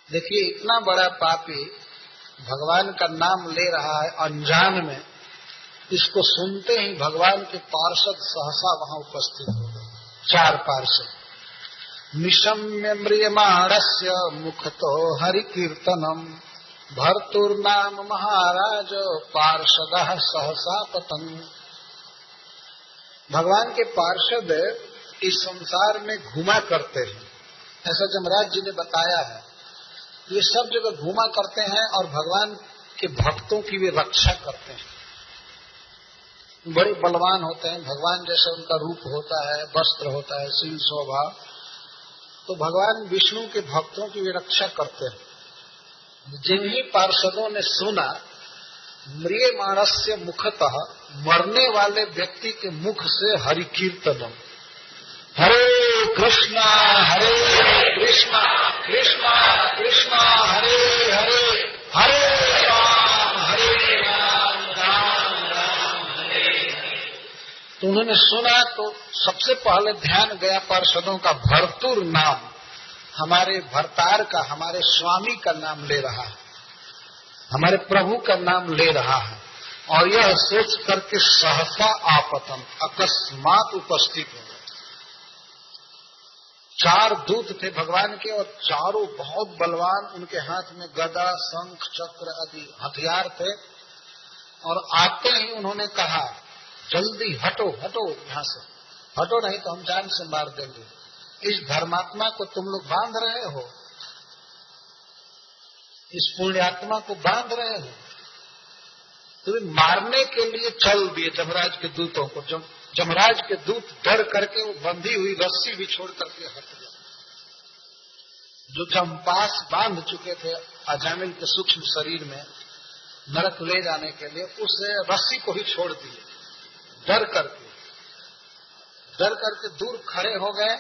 देखिए इतना बड़ा पापी भगवान का नाम ले रहा है अनजान में, इसको सुनते ही भगवान के पार्षद सहसा वहां उपस्थित हो गए, 4 पार्षद। निशम्य म्रियमाणस्य मुखतो हरि कीर्तनम, भर्तुर्नाम महाराज पार्षदः सहसा पतन। भगवान के पार्षद इस संसार में घुमा करते हैं, ऐसा जमराज जी ने बताया है। ये सब जगह घुमा करते हैं और भगवान के भक्तों की वे रक्षा करते हैं। बड़े बलवान होते हैं, भगवान जैसा उनका रूप होता है, वस्त्र होता है, शील स्वभाव, तो भगवान विष्णु के भक्तों की वे रक्षा करते हैं। जिन्हीं पार्षदों ने सुना म्रियमाणस्य मुखतः, मरने वाले व्यक्ति के मुख से हरि कीर्तनम, हरे कृष्णा कृष्णा कृष्णा हरे हरे, हरे राम राम राम हरे हरे। तो उन्होंने सुना तो सबसे पहले ध्यान गया पार्षदों का, भर्तुर नाम, हमारे भरतार का, हमारे स्वामी का नाम ले रहा है, हमारे प्रभु का नाम ले रहा है। और यह सोच करके सहसा आपतन, अकस्मात उपस्थित हो गए। 4 दूत थे भगवान के और चारों बहुत बलवान, उनके हाथ में गदा, शंख, चक्र आदि हथियार थे। और आते ही उन्होंने कहा, जल्दी हटो हटो यहाँ से, हटो नहीं तो हम जान से मार देंगे। इस धर्मात्मा को तुम लोग बांध रहे हो, इस पुण्यात्मा को बांध रहे हो। तो मारने के लिए चल दिए जमराज के दूतों को। जमराज के दूत डर करके वो बंधी हुई रस्सी भी छोड़ करके हट गए। जो जमपास बांध चुके थे अजामिल के सूक्ष्म शरीर में नरक ले जाने के लिए, उस रस्सी को ही छोड़ दिए। डर करके दूर खड़े हो गए।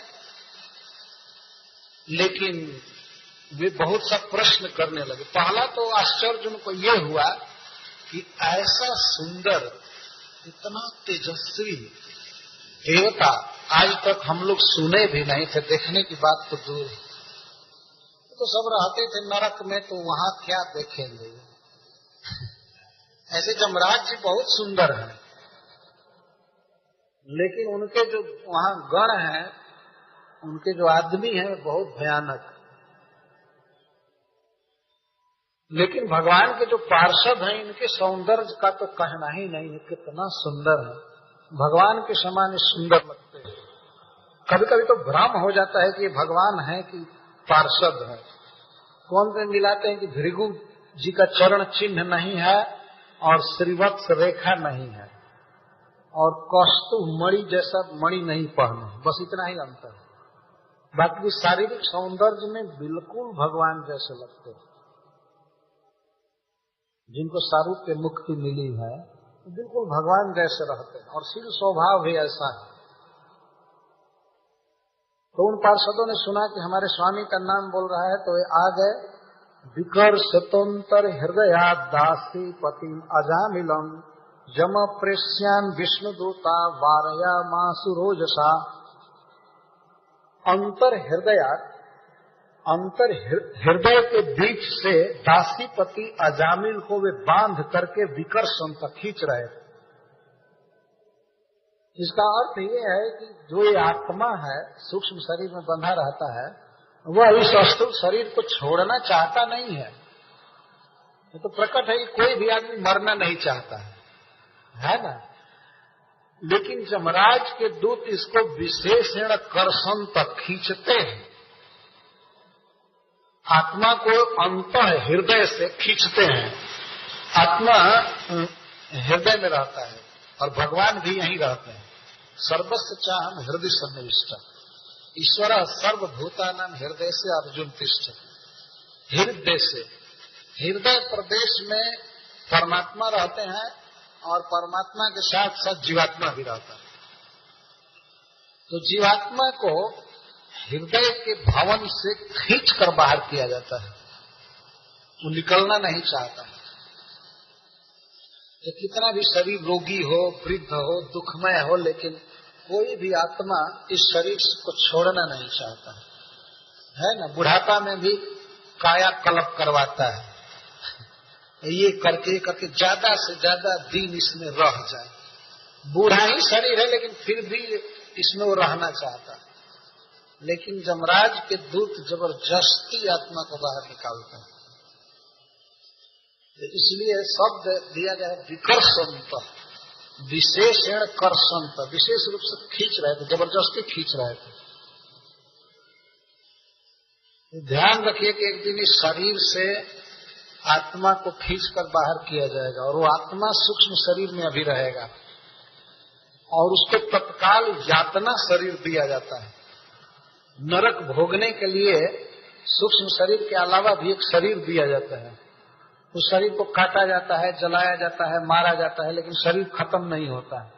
लेकिन वे बहुत सा प्रश्न करने लगे। पहला तो आश्चर्य उनको ये हुआ कि ऐसा सुंदर, इतना तेजस्वी देवता आज तक हम लोग सुने भी नहीं थे, देखने की बात तो दूर है। तो सब रहते थे नरक में, तो वहां क्या देखेंगे। ऐसे जमराज जी बहुत सुंदर हैं, लेकिन उनके जो वहां गण हैं, उनके जो आदमी हैं बहुत भयानक। लेकिन भगवान के जो पार्षद हैं, इनके सौंदर्य का तो कहना ही नहीं है, कितना सुंदर है। भगवान के समान सुंदर लगते हैं। कभी कभी तो भ्रम हो जाता है कि ये भगवान है कि पार्षद है। कौन से मिलाते हैं कि भृगु जी का चरण चिन्ह नहीं है और श्रीवत्स रेखा नहीं है और कौस्तुभ मणि जैसा मणि नहीं पहने, बस इतना ही अंतर है। बाकी शारीरिक सौंदर्य में बिल्कुल भगवान जैसे लगते हैं। जिनको सारूप्य मुक्ति मिली है बिल्कुल भगवान जैसे रहते हैं और शील स्वभाव भी ऐसा है। तो उन पार्षदों ने सुना कि हमारे स्वामी का नाम बोल रहा है, तो वे आ गए। विकर स्वतंत्र हृदया दासी पति अजामिलम जम प्रेष्यान विष्णुदूता वारया मासुरोजसा। अंतर हृदय के बीच से दासीपति अजामिल को वे बांध करके विकर्षण तक खींच रहे थे। इसका अर्थ ये है कि जो ये आत्मा है सूक्ष्म शरीर में बंधा रहता है, वह इस स्थूल शरीर को छोड़ना चाहता नहीं है। ये तो प्रकट है कि कोई भी आदमी मरना नहीं चाहता है ना। लेकिन जमराज के दूत इसको विशेषण कर्षण तक खींचते हैं। आत्मा को अंतः हृदय से खींचते हैं। आत्मा हृदय में रहता है और भगवान भी यहीं रहते हैं। सर्वस्व चाहम हृदय सन्निविष्ट ईश्वर सर्वभूतानां हृदय से अर्जुन तिष्ठ। हृदय से, हृदय प्रदेश में परमात्मा रहते हैं और परमात्मा के साथ साथ जीवात्मा भी रहता है। तो जीवात्मा को हृदय के भवन से खींच कर बाहर किया जाता है। वो निकलना नहीं चाहता है। तो कितना भी शरीर रोगी हो, वृद्ध हो, दुखमय हो, लेकिन कोई भी आत्मा इस शरीर को छोड़ना नहीं चाहता है ना। बुढ़ापा में भी काया कल्प करवाता है, ये करके ज्यादा से ज्यादा दिन इसमें रह जाए। बूढ़ा ही शरीर है लेकिन फिर भी इसमें वो रहना चाहता है। लेकिन जमराज के दूत जबरदस्ती आत्मा को बाहर निकालते हैं। इसलिए शब्द दिया गया है विकर्षंत, विशेषण कर्षंत। विशेष रूप से खींच रहे थे, जबरदस्ती खींच रहे थे। ध्यान रखिए कि एक दिन इस शरीर से आत्मा को खींचकर बाहर किया जाएगा और वो आत्मा सूक्ष्म शरीर में अभी रहेगा और उसको तत्काल यातना शरीर दिया जाता है। नरक भोगने के लिए सूक्ष्म शरीर के अलावा भी एक शरीर दिया जाता है। उस शरीर को काटा जाता है, जलाया जाता है, मारा जाता है, लेकिन शरीर खत्म नहीं होता है।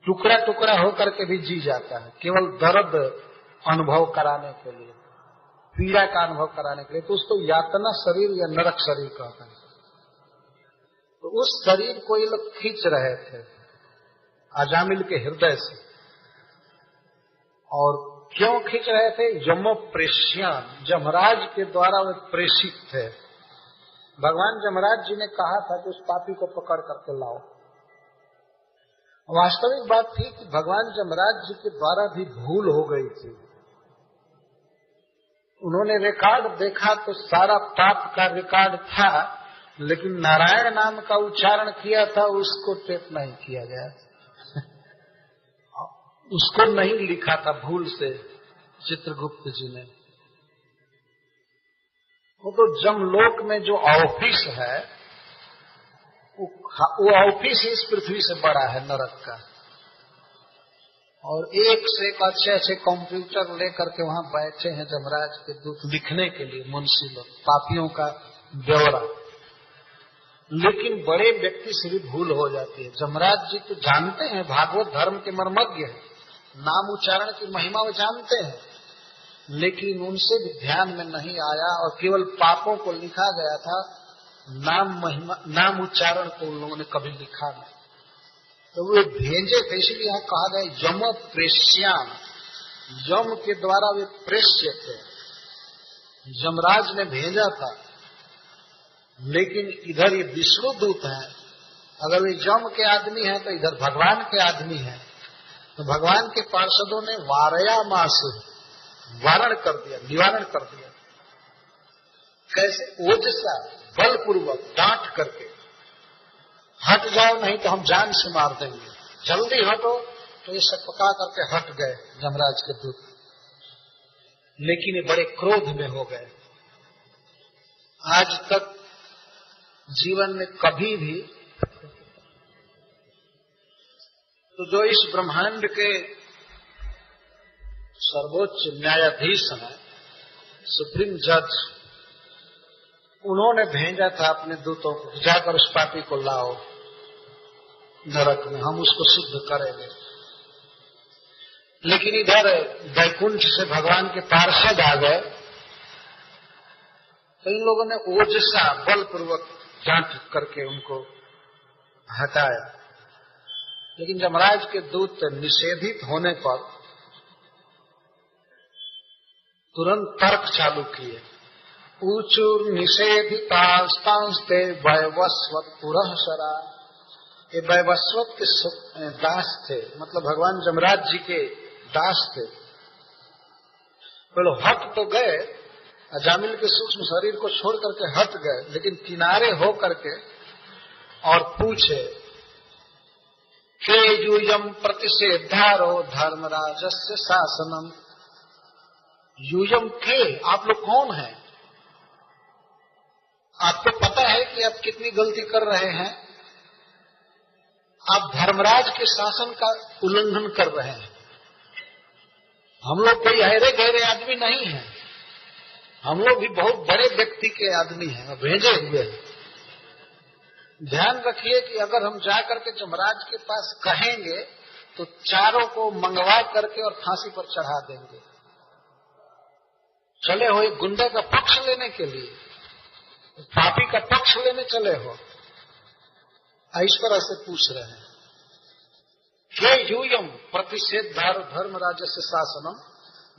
टुकड़ा टुकड़ा होकर के भी जी जाता है, केवल दर्द अनुभव कराने के लिए, पीड़ा का अनुभव कराने के लिए। तो उसको यातना शरीर या नरक शरीर कहते हैं। तो उस शरीर को ये लोग खींच रहे थे अजामिल के हृदय से। और क्यों खींच रहे थे? यमो प्रेष्यान, जमराज के द्वारा वे प्रेषित थे। भगवान जमराज जी ने कहा था कि उस पापी को पकड़ करके लाओ। वास्तविक बात थी कि भगवान जमराज जी के द्वारा भी भूल हो गई थी। उन्होंने रिकॉर्ड देखा तो सारा पाप का रिकॉर्ड था, लेकिन नारायण नाम का उच्चारण किया था उसको टेप नहीं किया गया, उसको नहीं लिखा था भूल से चित्रगुप्त जी ने। वो तो जमलोक में जो ऑफिस है वो ऑफिस इस पृथ्वी से बड़ा है नरक का, और एक से एक अच्छे अच्छे कंप्यूटर लेकर के वहां बैठे हैं जमराज के दूत लिखने के लिए, मुंशी लोग, पापियों का ब्यौरा। लेकिन बड़े व्यक्ति से भी भूल हो जाती है। जमराज जी तो जानते हैं, भागवत धर्म के मर्मज्ञ हैं, नाम उच्चारण की महिमा वो जानते हैं, लेकिन उनसे भी ध्यान में नहीं आया और केवल पापों को लिखा गया था, नाम उच्चारण को उन लोगों ने कभी लिखा नहीं। तो वे भेजे थे, इसलिए यहाँ कहा गया यम प्रेष्याम, यम के द्वारा वे प्रेष्य थे, यमराज ने भेजा था। लेकिन इधर ये विष्णु दूत हैं, अगर वे यम के आदमी हैं तो इधर भगवान के आदमी हैं, तो भगवान के पार्षदों ने वारयामास, वारण कर दिया, निवारण कर दिया। कैसे? ओजसा, बलपूर्वक डांट करके, हट जाओ नहीं तो हम जान से मार देंगे, जल्दी हटो। तो ये सब पका करके हट गए जमराज के दूत, लेकिन ये बड़े क्रोध में हो गए। आज तक जीवन में कभी भी तो जो इस ब्रह्मांड के सर्वोच्च न्यायाधीश हैं, सुप्रीम जज, उन्होंने भेजा था अपने दूतों को, जाकर उस पापी को लाओ नरक में, हम उसको शुद्ध करेंगे। लेकिन इधर वैकुंठ से भगवान के पार्षद आ गए, तो इन लोगों ने ओजसा बलपूर्वक जांच करके उनको हटाया। लेकिन जमराज के दूत निषेधित होने पर तुरंत तर्क चालू किए। ऊचुर निषेधितास्तांस्ते वैवस्वत पुरः शरा। ये वैवस्वत के दास थे, मतलब भगवान जमराज जी के दास थे। बोलो हट तो गए, अजामिल के सूक्ष्म शरीर को छोड़ करके हट गए, लेकिन किनारे हो करके और पूछे के यूयम प्रतिषेधारो धर्मराजस्य शासनम। यूयम के, आप लोग कौन हैं? आपको पता है कि आप कितनी गलती कर रहे हैं? आप धर्मराज के शासन का उल्लंघन कर रहे हैं। हम लोग कोई अहरे गहरे आदमी नहीं हैं, हम लोग भी बहुत बड़े व्यक्ति के आदमी हैं, भेजे हुए हैं। ध्यान रखिए कि अगर हम जाकर के जमराज के पास कहेंगे तो चारों को मंगवा करके और फांसी पर चढ़ा देंगे। चले हो एक गुंडे का पक्ष लेने के लिए, पापी का पक्ष लेने चले हो, इस तरह से पूछ रहे हैं। के यूयम प्रतिषेधार धर्मराजस्य शासनम,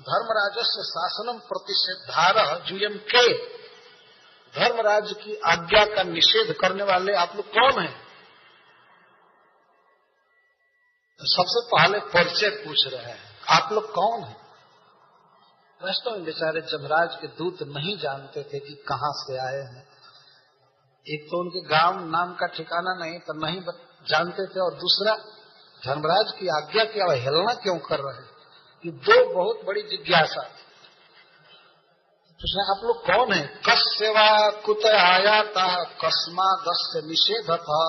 धर्मराजस्य शासनम प्रतिषेधार यूयम के, धर्मराज की आज्ञा का निषेध करने वाले आप लोग कौन हैं? सबसे पहले परिचय पूछ रहे हैं, आप लोग कौन हैं? वास्तव में बेचारे जमराज के दूत नहीं जानते थे कि कहां से आए हैं। एक तो उनके गांव नाम का ठिकाना नहीं तो नहीं जानते थे, और दूसरा धर्मराज की आज्ञा की अवहेलना क्यों कर रहे हैं? ये दो बहुत बड़ी जिज्ञासा। तो आप लोग कौन हैं? कस्यवा कुत आयाता कस्मादस्य निषेधतः।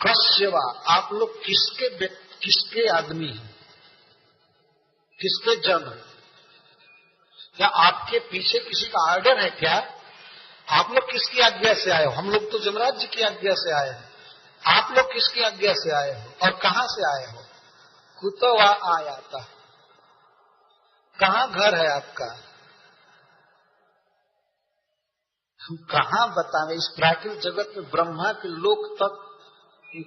कस्यवा, आप लोग किसके आदमी हैं, किसके जन हैं? क्या आपके पीछे किसी का आर्डर है क्या? आप लोग किसकी आज्ञा से आए हो? हम लोग तो जमराज जी की आज्ञा से आए हैं। आप लोग किसकी आज्ञा से आए हो और कहां से आए हो? कुतवा आयाता, कहां घर है आपका? हम कहां बताएं? इस प्राकृतिक जगत में ब्रह्मा के लोक तक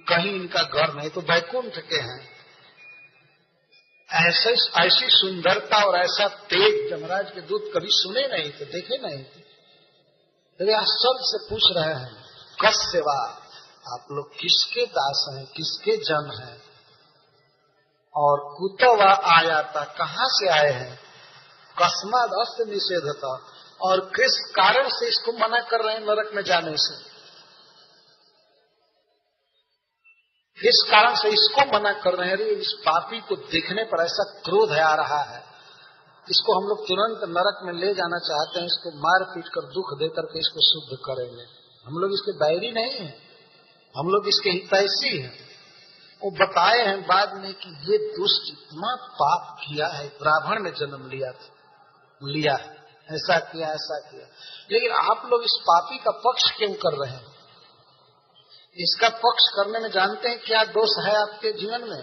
कहीं इनका घर नहीं, तो वैकुंठ के हैं। ऐसी सुंदरता और ऐसा तेज जमराज के दूत कभी सुने नहीं थे, देखे नहीं थे। तो आश्चर्य से पूछ रहे हैं, कस्यवा, आप लोग किसके दास हैं, किसके जन हैं? और कुतवा आयाता, कहां से आए हैं? कस्माद अस्य निषेधता, और किस कारण से इसको मना कर रहे हैं नरक में जाने से, किस कारण से इसको मना कर रहे हैं। इस पापी को देखने पर ऐसा क्रोध आ रहा है, इसको हम लोग तुरंत नरक में ले जाना चाहते हैं, इसको मार पीट कर दुख दे करके इसको शुद्ध करेंगे। हम लोग इसके बैरी नहीं हैं, हम लोग इसके हितैषी हैं। वो बताए हैं बाद में कि ये दुष्ट इतना पाप किया है, ब्राह्मण में जन्म लिया है, ऐसा किया ऐसा किया, लेकिन आप लोग इस पापी का पक्ष क्यों कर रहे हैं? इसका पक्ष करने में जानते हैं क्या दोष है आपके जीवन में?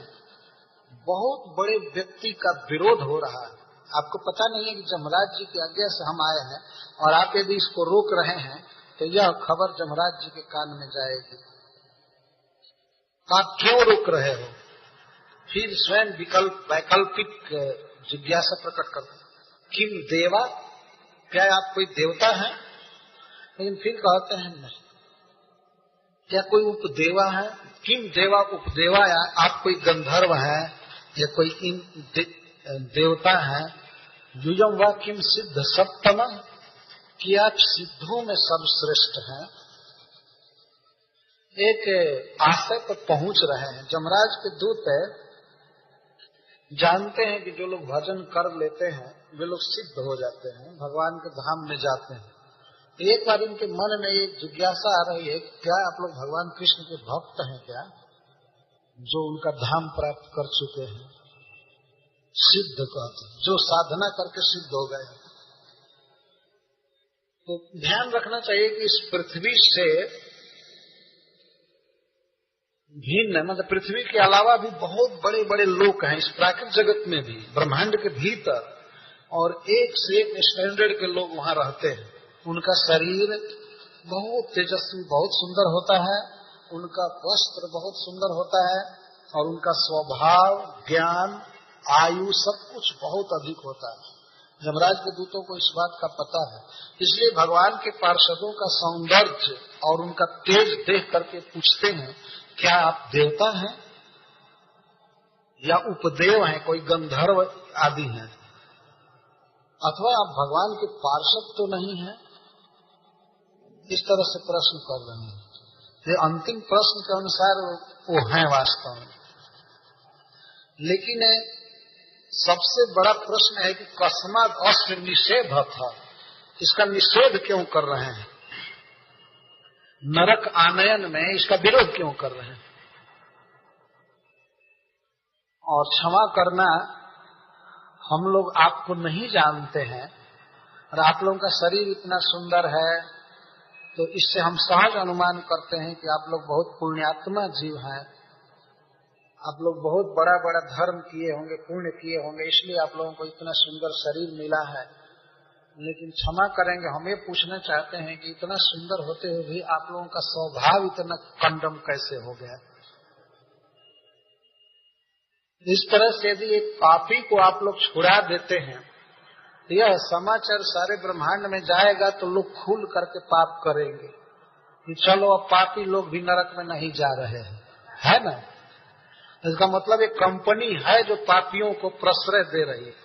बहुत बड़े व्यक्ति का विरोध हो रहा है। आपको पता नहीं है कि जमराज जी की आज्ञा से हम आए हैं, और आप यदि इसको रोक रहे हैं तो यह खबर जमराज जी के कान में जाएगी। आप क्यों रोक रहे हो? फिर स्वयं वैकल्पिक जिज्ञासा प्रकट करते, किम देवा, क्या आप कोई देवता हैं? लेकिन फिर कहते हैं नहीं। क्या कोई उपदेवा है? किम देवा उपदेवा, या आप कोई गंधर्व हैं या कोई देवता हैं? युजम वा किम सिद्ध सप्तम, कि आप सिद्धों में सर्वश्रेष्ठ हैं। एक आशय पर पहुंच रहे हैं। जमराज के दूत जानते हैं कि जो लोग भजन कर लेते हैं वे लोग सिद्ध हो जाते हैं, भगवान के धाम में जाते हैं। एक बार इनके मन में एक जिज्ञासा आ रही है, क्या आप लोग भगवान कृष्ण के भक्त हैं क्या, जो उनका धाम प्राप्त कर चुके हैं? सिद्ध कहते हैं, जो साधना करके सिद्ध हो गए। तो ध्यान रखना चाहिए कि इस पृथ्वी से भिन्न, मतलब पृथ्वी के अलावा भी बहुत बड़े बड़े लोक हैं इस प्राकृतिक जगत में भी, ब्रह्मांड के भीतर, और एक से एक स्टैंडर्ड के लोग वहां रहते हैं। उनका शरीर बहुत तेजस्वी, बहुत सुंदर होता है, उनका वस्त्र बहुत सुंदर होता है, और उनका स्वभाव, ज्ञान, आयु सब कुछ बहुत अधिक होता है। यमराज के दूतों को इस बात का पता है, इसलिए भगवान के पार्षदों का सौंदर्य और उनका तेज देख करके पूछते हैं, क्या आप देवता हैं या उपदेव हैं, कोई गंधर्व आदि हैं, अथवा आप भगवान के पार्षद तो नहीं हैं? इस तरह से प्रश्न कर रहे हैं। ये अंतिम प्रश्न के अनुसार वो हैं वास्तव में, लेकिन सबसे बड़ा प्रश्न है कि कस्माद अस्य निषेध था, इसका निषेध क्यों कर रहे हैं? नरक आनयन में इसका विरोध क्यों कर रहे हैं? और क्षमा करना, हम लोग आपको नहीं जानते हैं, और आप लोगों का शरीर इतना सुंदर है, तो इससे हम सहज अनुमान करते हैं कि आप लोग बहुत पुण्यात्मा जीव हैं, आप लोग बहुत बड़ा बड़ा धर्म किए होंगे, पुण्य किए होंगे, इसलिए आप लोगों को इतना सुंदर शरीर मिला है। लेकिन क्षमा करेंगे, हम ये पूछना चाहते हैं कि इतना सुंदर होते हुए भी आप लोगों का स्वभाव इतना कंडम कैसे हो गया? इस तरह से यदि एक पापी को आप लोग छुड़ा देते हैं, यह समाचार सारे ब्रह्मांड में जाएगा तो लोग खुल करके पाप करेंगे कि चलो अब पापी लोग भी नरक में नहीं जा रहे हैं, है ना? इसका मतलब एक कंपनी है जो पापियों को प्रश्रय दे रही है।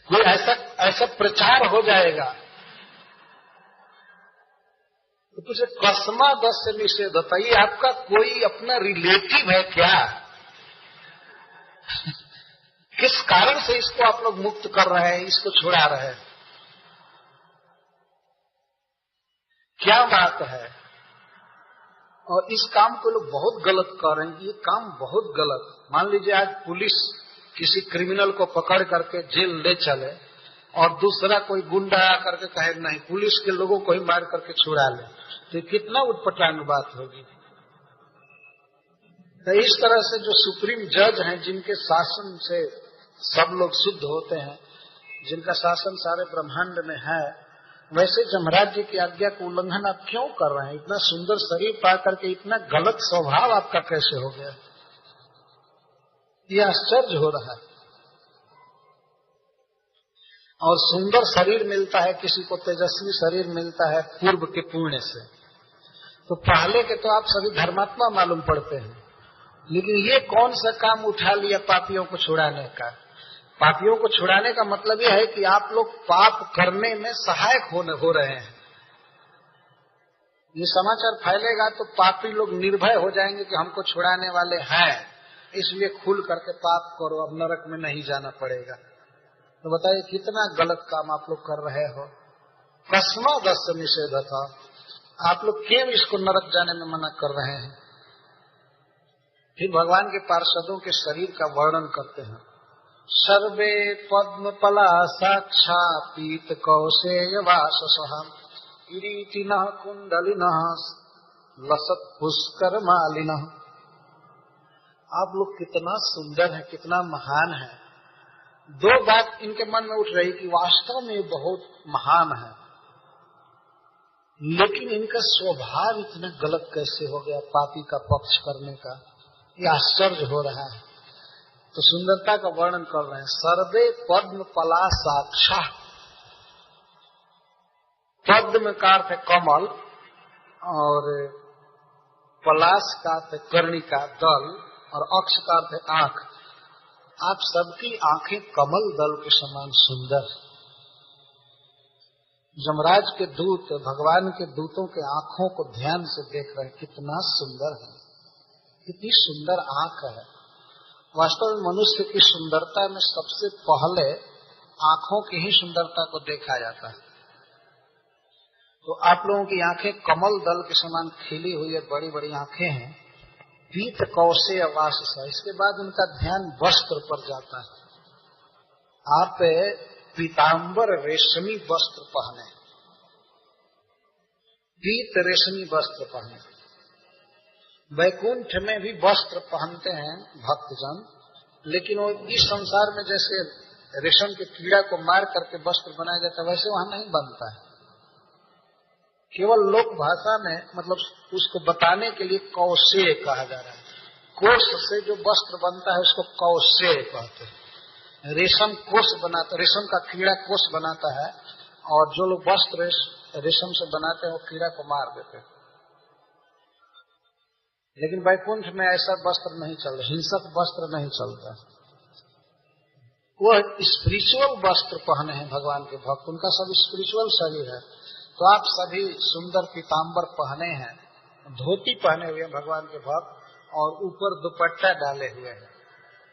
कोई ऐसा प्रचार हो जाएगा। तो तुझे कस्मा दस से निषेध होता, ये आपका कोई अपना रिलेटिव है क्या? किस कारण से इसको आप लोग मुक्त कर रहे हैं, इसको छुड़ा रहे हैं? क्या बात है? और इस काम को लोग बहुत गलत कर रहे हैं। ये काम बहुत गलत। मान लीजिए आज पुलिस किसी क्रिमिनल को पकड़ करके जेल ले चले और दूसरा कोई गुंडा आकर के कहे नहीं, पुलिस के लोगों को ही मार करके छुड़ा ले, तो कितना उटपटांग बात होगी। तो इस तरह से जो सुप्रीम जज हैं, जिनके शासन से सब लोग शुद्ध होते हैं, जिनका शासन सारे ब्रह्मांड में है, वैसे जमराज जी की आज्ञा का उल्लंघन आप क्यों कर रहे हैं? इतना सुंदर शरीर पा करके इतना गलत स्वभाव आपका कैसे हो गया? ये आश्चर्य हो रहा है। और सुंदर शरीर मिलता है किसी को, तेजस्वी शरीर मिलता है पूर्व के पुण्य से, तो पहले के तो आप सभी धर्मात्मा मालूम पड़ते हैं, लेकिन ये कौन सा काम उठा लिया पापियों को छुड़ाने का? पापियों को छुड़ाने का मतलब यह है कि आप लोग पाप करने में सहायक हो रहे हैं। ये समाचार फैलेगा तो पापी लोग निर्भय हो जाएंगे कि हमको छुड़ाने वाले हैं, इसलिए खुल करके पाप करो, अब नरक में नहीं जाना पड़ेगा। तो बताइए कितना गलत काम आप लोग कर रहे हो। कस्मादस् निषेध था, आप लोग क्यों इसको नरक जाने में मना कर रहे हैं। फिर भगवान के पार्षदों के शरीर का वर्णन करते हैं। सर्वे पद्म पला साक्षा पीत कौशेय वाससः किरीटिनः कुंडलिनः लसत पुष्कर मालिनः। आप लोग कितना सुंदर है, कितना महान है। दो बात इनके मन में उठ रही कि वास्तव में बहुत महान है, लेकिन इनका स्वभाव इतना गलत कैसे हो गया, पापी का पक्ष करने का, यह आश्चर्य हो रहा है। तो सुंदरता का वर्णन कर रहे हैं। सर्वे पद्म पला साक्षा, पद्म का अर्थ है कमल और पलाश का अर्थ है कर्णिका दल और अक्ष का अर्थ है आंख। आप सबकी आंखें कमल दल के समान सुंदर। यमराज के दूत भगवान के दूतों के आंखों को ध्यान से देख रहे हैं, कितना सुंदर है, कितनी सुंदर आंख है। वास्तव में मनुष्य की सुंदरता में सबसे पहले आंखों की ही सुंदरता को देखा जाता है। तो आप लोगों की आंखें कमल दल के समान खिली हुई है, बड़ी बड़ी आंखें हैं। पीत कौशेय वाससः, इसके बाद उनका ध्यान वस्त्र पर जाता है। आप पीतांबर रेशमी वस्त्र पहने, पीत रेशमी वस्त्र पहने। वैकुंठ में भी वस्त्र पहनते हैं भक्तजन, लेकिन वो इस संसार में जैसे रेशम के कीड़ा को मार करके वस्त्र बनाया जाता है, वैसे वहां नहीं बनता है। केवल लोक भाषा में मतलब उसको बताने के लिए कौशेय कहा जा रहा है। कोष से जो वस्त्र बनता है उसको कौशेय कहते हैं। रेशम कोष बनाता, रेशम का कीड़ा कोष बनाता है, और जो लोग वस्त्र रेशम से बनाते हैं वो कीड़ा को मार देते हैं। लेकिन वैकुंठ में ऐसा वस्त्र नहीं चलता, हिंसक वस्त्र नहीं चलता। वो स्पिरिचुअल वस्त्र पहने हैं भगवान के भक्त, उनका सब स्पिरिचुअल शरीर है। तो आप सभी सुंदर पीतांबर पहने हैं, धोती पहने हुए हैं भगवान के भक्त, और ऊपर दुपट्टा डाले हुए हैं।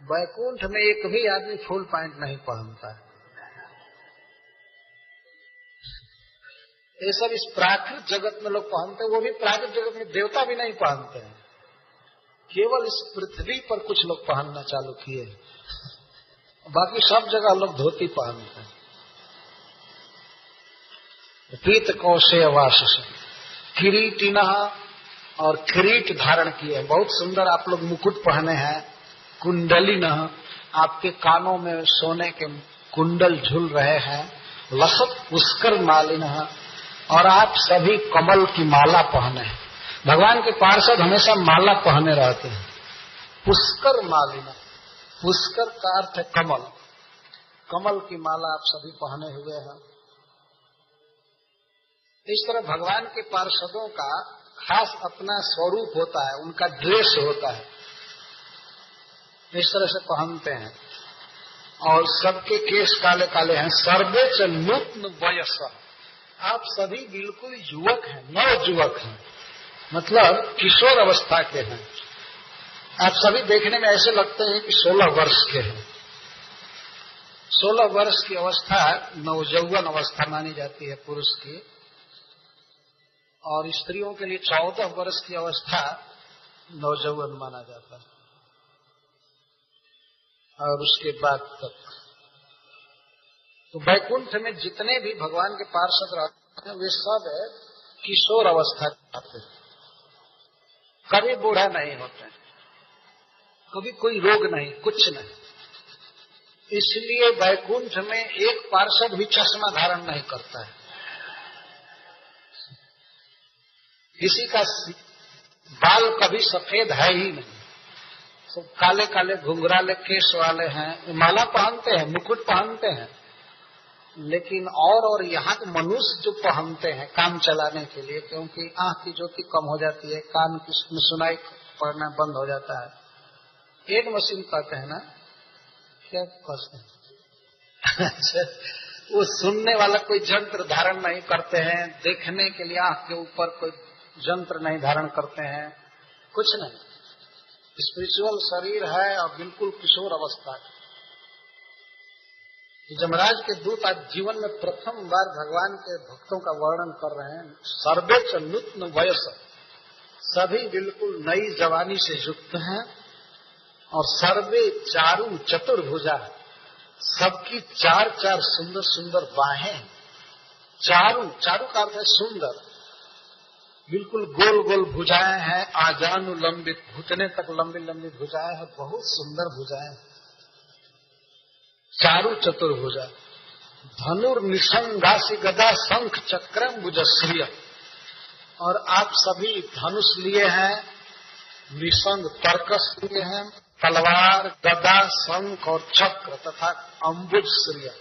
वैकुंठ में एक भी आदमी फुल पैंट नहीं पहनता है। ये सब इस प्राकृत जगत में लोग पहनते हैं, वो भी प्राकृत जगत में देवता भी नहीं पहनते हैं। केवल इस पृथ्वी पर कुछ लोग पहनना चालू किए, बाकी सब जगह लोग धोती पहनते हैं। पीत कौशेय वाससः किरीटिनः, और किरीट धारण किए, बहुत सुंदर आप लोग मुकुट पहने हैं। कुंडलिनः, आपके कानों में सोने के कुंडल झूल रहे हैं। लसत पुष्कर मालिनः, और आप सभी कमल की माला पहने हैं। भगवान के पार्षद हमेशा माला पहने रहते हैं। पुष्कर मालिनः, पुष्कर का अर्थ है कमल, कमल की माला आप सभी पहने हुए हैं। इस तरह भगवान के पार्षदों का खास अपना स्वरूप होता है, उनका ड्रेस होता है, इस तरह से पहनते हैं। और सबके केश काले काले हैं। सर्वे च नूत्न वयसः, आप सभी बिल्कुल युवक हैं, नव युवक हैं, मतलब किशोर अवस्था के हैं। आप सभी देखने में ऐसे लगते हैं कि 16 वर्ष के हैं। 16 वर्ष की अवस्था नवयौवन अवस्था मानी जाती है पुरुष की, और स्त्रियों के लिए 14 वर्ष की अवस्था नवयौवन माना जाता है, और उसके बाद तक। तो वैकुंठ में जितने भी भगवान के पार्षद रहते हैं वे सब किशोर अवस्था के आते हैं, कभी बूढ़ा नहीं होते, कभी कोई रोग नहीं, कुछ नहीं। इसलिए वैकुंठ में एक पार्षद भी चश्मा धारण नहीं करता है। किसी का बाल कभी सफेद है ही नहीं, सब काले काले घुंघराले केश वाले हैं। माला पहनते हैं, मुकुट पहनते हैं, लेकिन और यहाँ के मनुष्य जो पहनते हैं काम चलाने के लिए, क्योंकि आंख की ज्योति कम हो जाती है, कान की सुनाई पड़ना बंद हो जाता है। एक मशीन कहते हैं ना, क्या कहते हैं, वो सुनने वाला कोई यंत्र धारण नहीं करते हैं, देखने के लिए आंख के ऊपर कोई यंत्र नहीं धारण करते हैं, कुछ नहीं। स्पिरिचुअल शरीर है और बिल्कुल किशोर अवस्था है। यमराज के दूत आज जीवन में प्रथम बार भगवान के भक्तों का वर्णन कर रहे हैं। सर्वे च नूतन वयस, सभी बिल्कुल नई जवानी से युक्त हैं, और सर्वे चारु चतुर्भुजा, सबकी चार चार सुंदर सुंदर बाहें। चारु, चारु का अर्थ है सुंदर, बिल्कुल गोल गोल भुजाएं हैं, आजानुलंबित, घुटने तक लंबी लंबी भुजाएं हैं, बहुत सुंदर भुजाएं। चारु चतुर्भुजा, धनुर निशंगासी गदा शंख चक्रम भुजश्रिय, और आप सभी धनुष लिए हैं, निशंग तर्कस लिए हैं, तलवार, गदा, शंख और चक्र तथा अम्बुज श्रिय,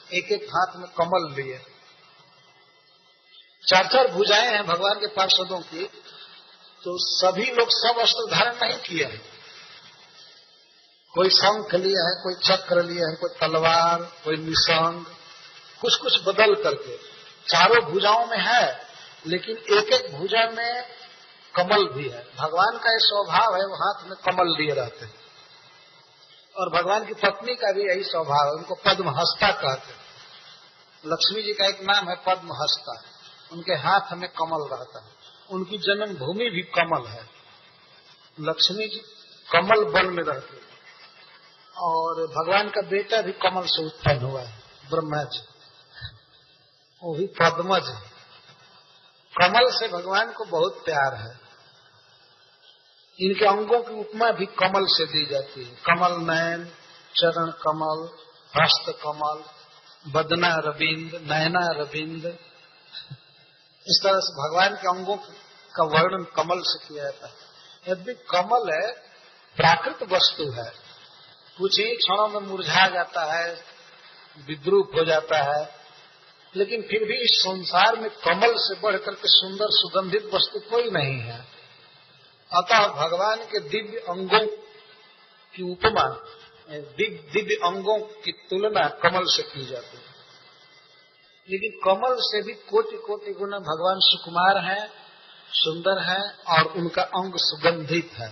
एक एक हाथ में कमल लिए। चार चार भुजाएं हैं भगवान के पार्षदों की। तो सभी लोग सब अस्त्र धारण नहीं किए हैं, कोई शंख लिए है, कोई चक्र लिए है, कोई तलवार, कोई निशंग, कुछ कुछ बदल करके। चारों भुजाओं में है, लेकिन एक एक भुजा में कमल भी है। भगवान का ये स्वभाव है, वो हाथ में कमल लिए रहते हैं। और भगवान की पत्नी का भी यही स्वभाव है, उनको पद्महस्ता कहते हैं। लक्ष्मी जी का एक नाम है पद्महस्ता, उनके हाथ में कमल रहता है। उनकी जन्म भूमि भी कमल है, लक्ष्मी जी कमल वन में रहते हैं। और भगवान का बेटा भी कमल से उत्पन्न हुआ है, ब्रह्मा जी, वो भी पद्मज है। कमल से भगवान को बहुत प्यार है। इनके अंगों की उपमा भी कमल से दी जाती है। कमल नयन, चरण कमल, हस्त कमल, बदना रविंद, नयना रविंद, इस तरह से भगवान के अंगों का वर्णन कमल से किया जाता है। यदि कमल है प्राकृत वस्तु है, कुछ ही क्षणों में मुरझा जाता है, विद्रूप हो जाता है, लेकिन फिर भी इस संसार में कमल से बढ़कर के सुंदर सुगंधित वस्तु कोई नहीं है। अतः भगवान के दिव्य अंगों की उपमा, दिव्य अंगों की तुलना कमल से की जाती है। लेकिन कमल से भी कोटि कोटि गुना भगवान सुकुमार हैं, सुंदर हैं, और उनका अंग सुगंधित है,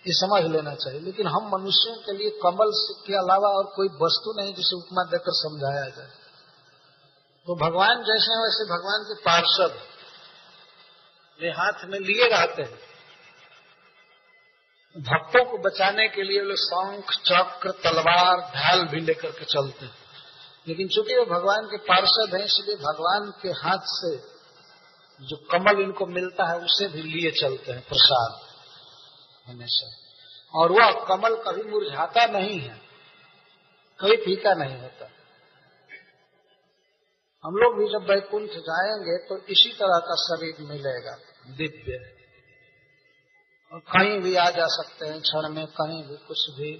ये समझ लेना चाहिए। लेकिन हम मनुष्यों के लिए कमल के अलावा और कोई वस्तु नहीं जिसे उपमा देकर समझाया जाए। तो भगवान जैसे हैं वैसे भगवान के पार्षद वे हाथ में लिए रहते हैं। भक्तों को बचाने के लिए वे शंख, चक्र, तलवार, ढाल भी लेकर के चलते हैं। लेकिन चूंकि वे भगवान के पार्षद हैं, इसलिए भगवान के हाथ से जो कमल इनको मिलता है उसे भी लिए चलते हैं प्रसाद हमेशा। और वह कमल कभी मुरझाता नहीं है, कभी फीका नहीं होता। हम लोग भी जब वैकुंठ जाएंगे तो इसी तरह का शरीर मिलेगा, दिव्य, और कहीं भी आ जा सकते हैं क्षण में, कहीं भी कुछ भी।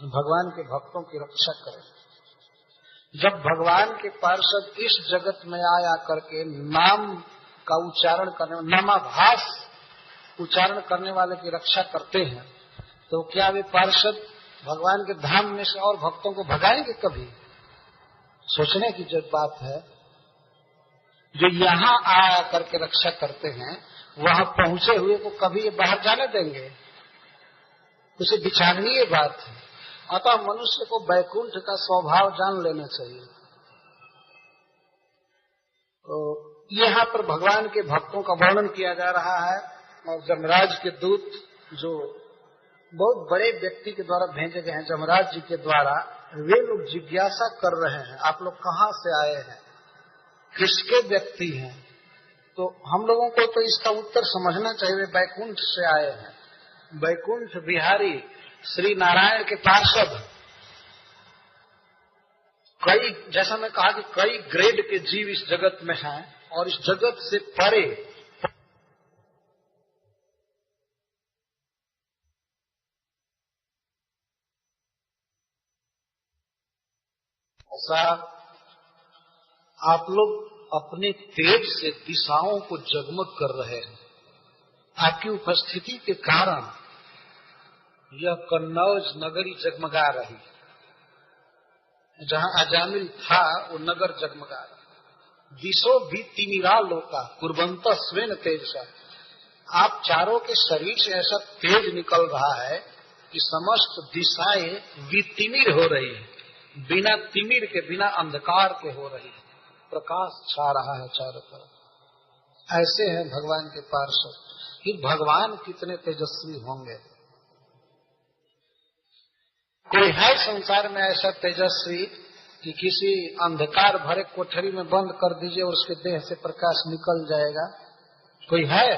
भगवान के भक्तों की रक्षा करें। जब भगवान के पार्षद इस जगत में आया करके नाम का उच्चारण करने, नामाभास उच्चारण करने वाले की रक्षा करते हैं, तो क्या वे पार्षद भगवान के धाम में से और भक्तों को भगाएंगे कभी? सोचने की जो बात है। जो यहाँ आ करके रक्षा करते हैं, वहां पहुंचे हुए को कभी ये बाहर जाने देंगे? उसे विचारणीय बात है। अतः मनुष्य को वैकुंठ का स्वभाव जान लेना चाहिए। तो यहाँ पर भगवान के भक्तों का वर्णन किया जा रहा है, और जमराज के दूत जो बहुत बड़े व्यक्ति के द्वारा भेजे गए हैं, जमराज जी के द्वारा, वे लोग जिज्ञासा कर रहे हैं, आप लोग कहाँ से आए हैं, किसके व्यक्ति हैं? तो हम लोगों को तो इसका उत्तर समझना चाहिए, वे बैकुंठ से आए हैं। बैकुंठ बिहारी श्री नारायण के पार्षद। कई, जैसा मैं कहा कि कई ग्रेड के जीव इस जगत में हैं, और इस जगत से परे ऐसा आप लोग अपने तेज से दिशाओं को जगमग कर रहे हैं। आपकी उपस्थिति के कारण यह कन्नौज नगरी जगमगा रही जहाँ अजामिल था वो नगर जगमगा रहा। दिशो भी तिमिरा लोका कुर्बंत स्वेन तेजसा। आप चारों के शरीर से ऐसा तेज निकल रहा है कि समस्त दिशाएं वितिमिर हो रही है, बिना तिमिर के, बिना अंधकार के हो रही है, प्रकाश छा रहा है चारों तरफ। ऐसे हैं भगवान के पार्षद। फिर भगवान कितने तेजस्वी होंगे। कोई है संसार में ऐसा तेजस्वी कि किसी अंधकार भरे कोठरी में बंद कर दीजिए और उसके देह से प्रकाश निकल जाएगा? कोई है?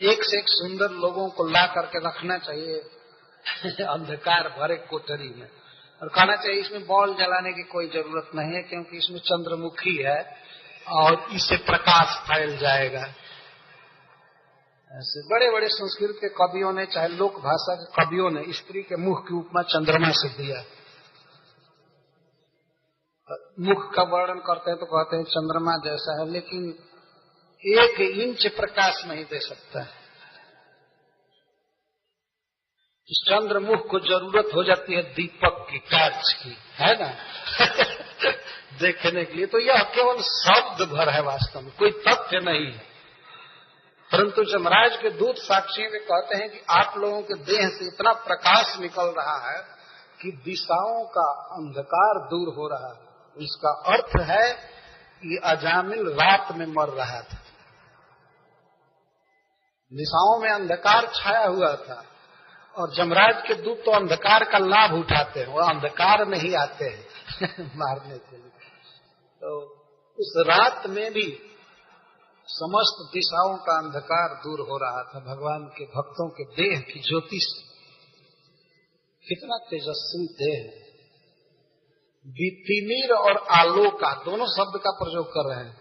एक से एक सुंदर लोगों को ला करके रखना चाहिए अंधकार भरे कोठरी में, और कहना चाहिए इसमें बॉल जलाने की कोई जरूरत नहीं है, क्योंकि इसमें चंद्रमुखी है और इससे प्रकाश फैल जाएगा। ऐसे बड़े बड़े संस्कृत के कवियों ने, चाहे लोक भाषा के कवियों ने, स्त्री के मुख की उपमा चंद्रमा से दिया। मुख का वर्णन करते हैं तो कहते हैं चंद्रमा जैसा है, लेकिन 1 इंच प्रकाश नहीं दे सकता। इस चंद्रमुख को जरूरत हो जाती है दीपक की, टॉर्च की, है ना देखने के लिए। तो यह केवल शब्द भर है, वास्तव में कोई तथ्य नहीं है। परंतु जमराज के दूत साक्षी में कहते हैं कि आप लोगों के देह से इतना प्रकाश निकल रहा है कि दिशाओं का अंधकार दूर हो रहा है। इसका अर्थ है कि अजामिल रात में मर रहा था, दिशाओं में अंधकार छाया हुआ था, और जमराज के दूत तो अंधकार का लाभ उठाते हैं, वो अंधकार में ही आते हैं मारने के लिए। तो उस रात में भी समस्त दिशाओं का अंधकार दूर हो रहा था भगवान के भक्तों के देह की ज्योति से। कितना तेजस्वी देह है। वितिमिर और आलोका दोनों शब्द का प्रयोग कर रहे हैं।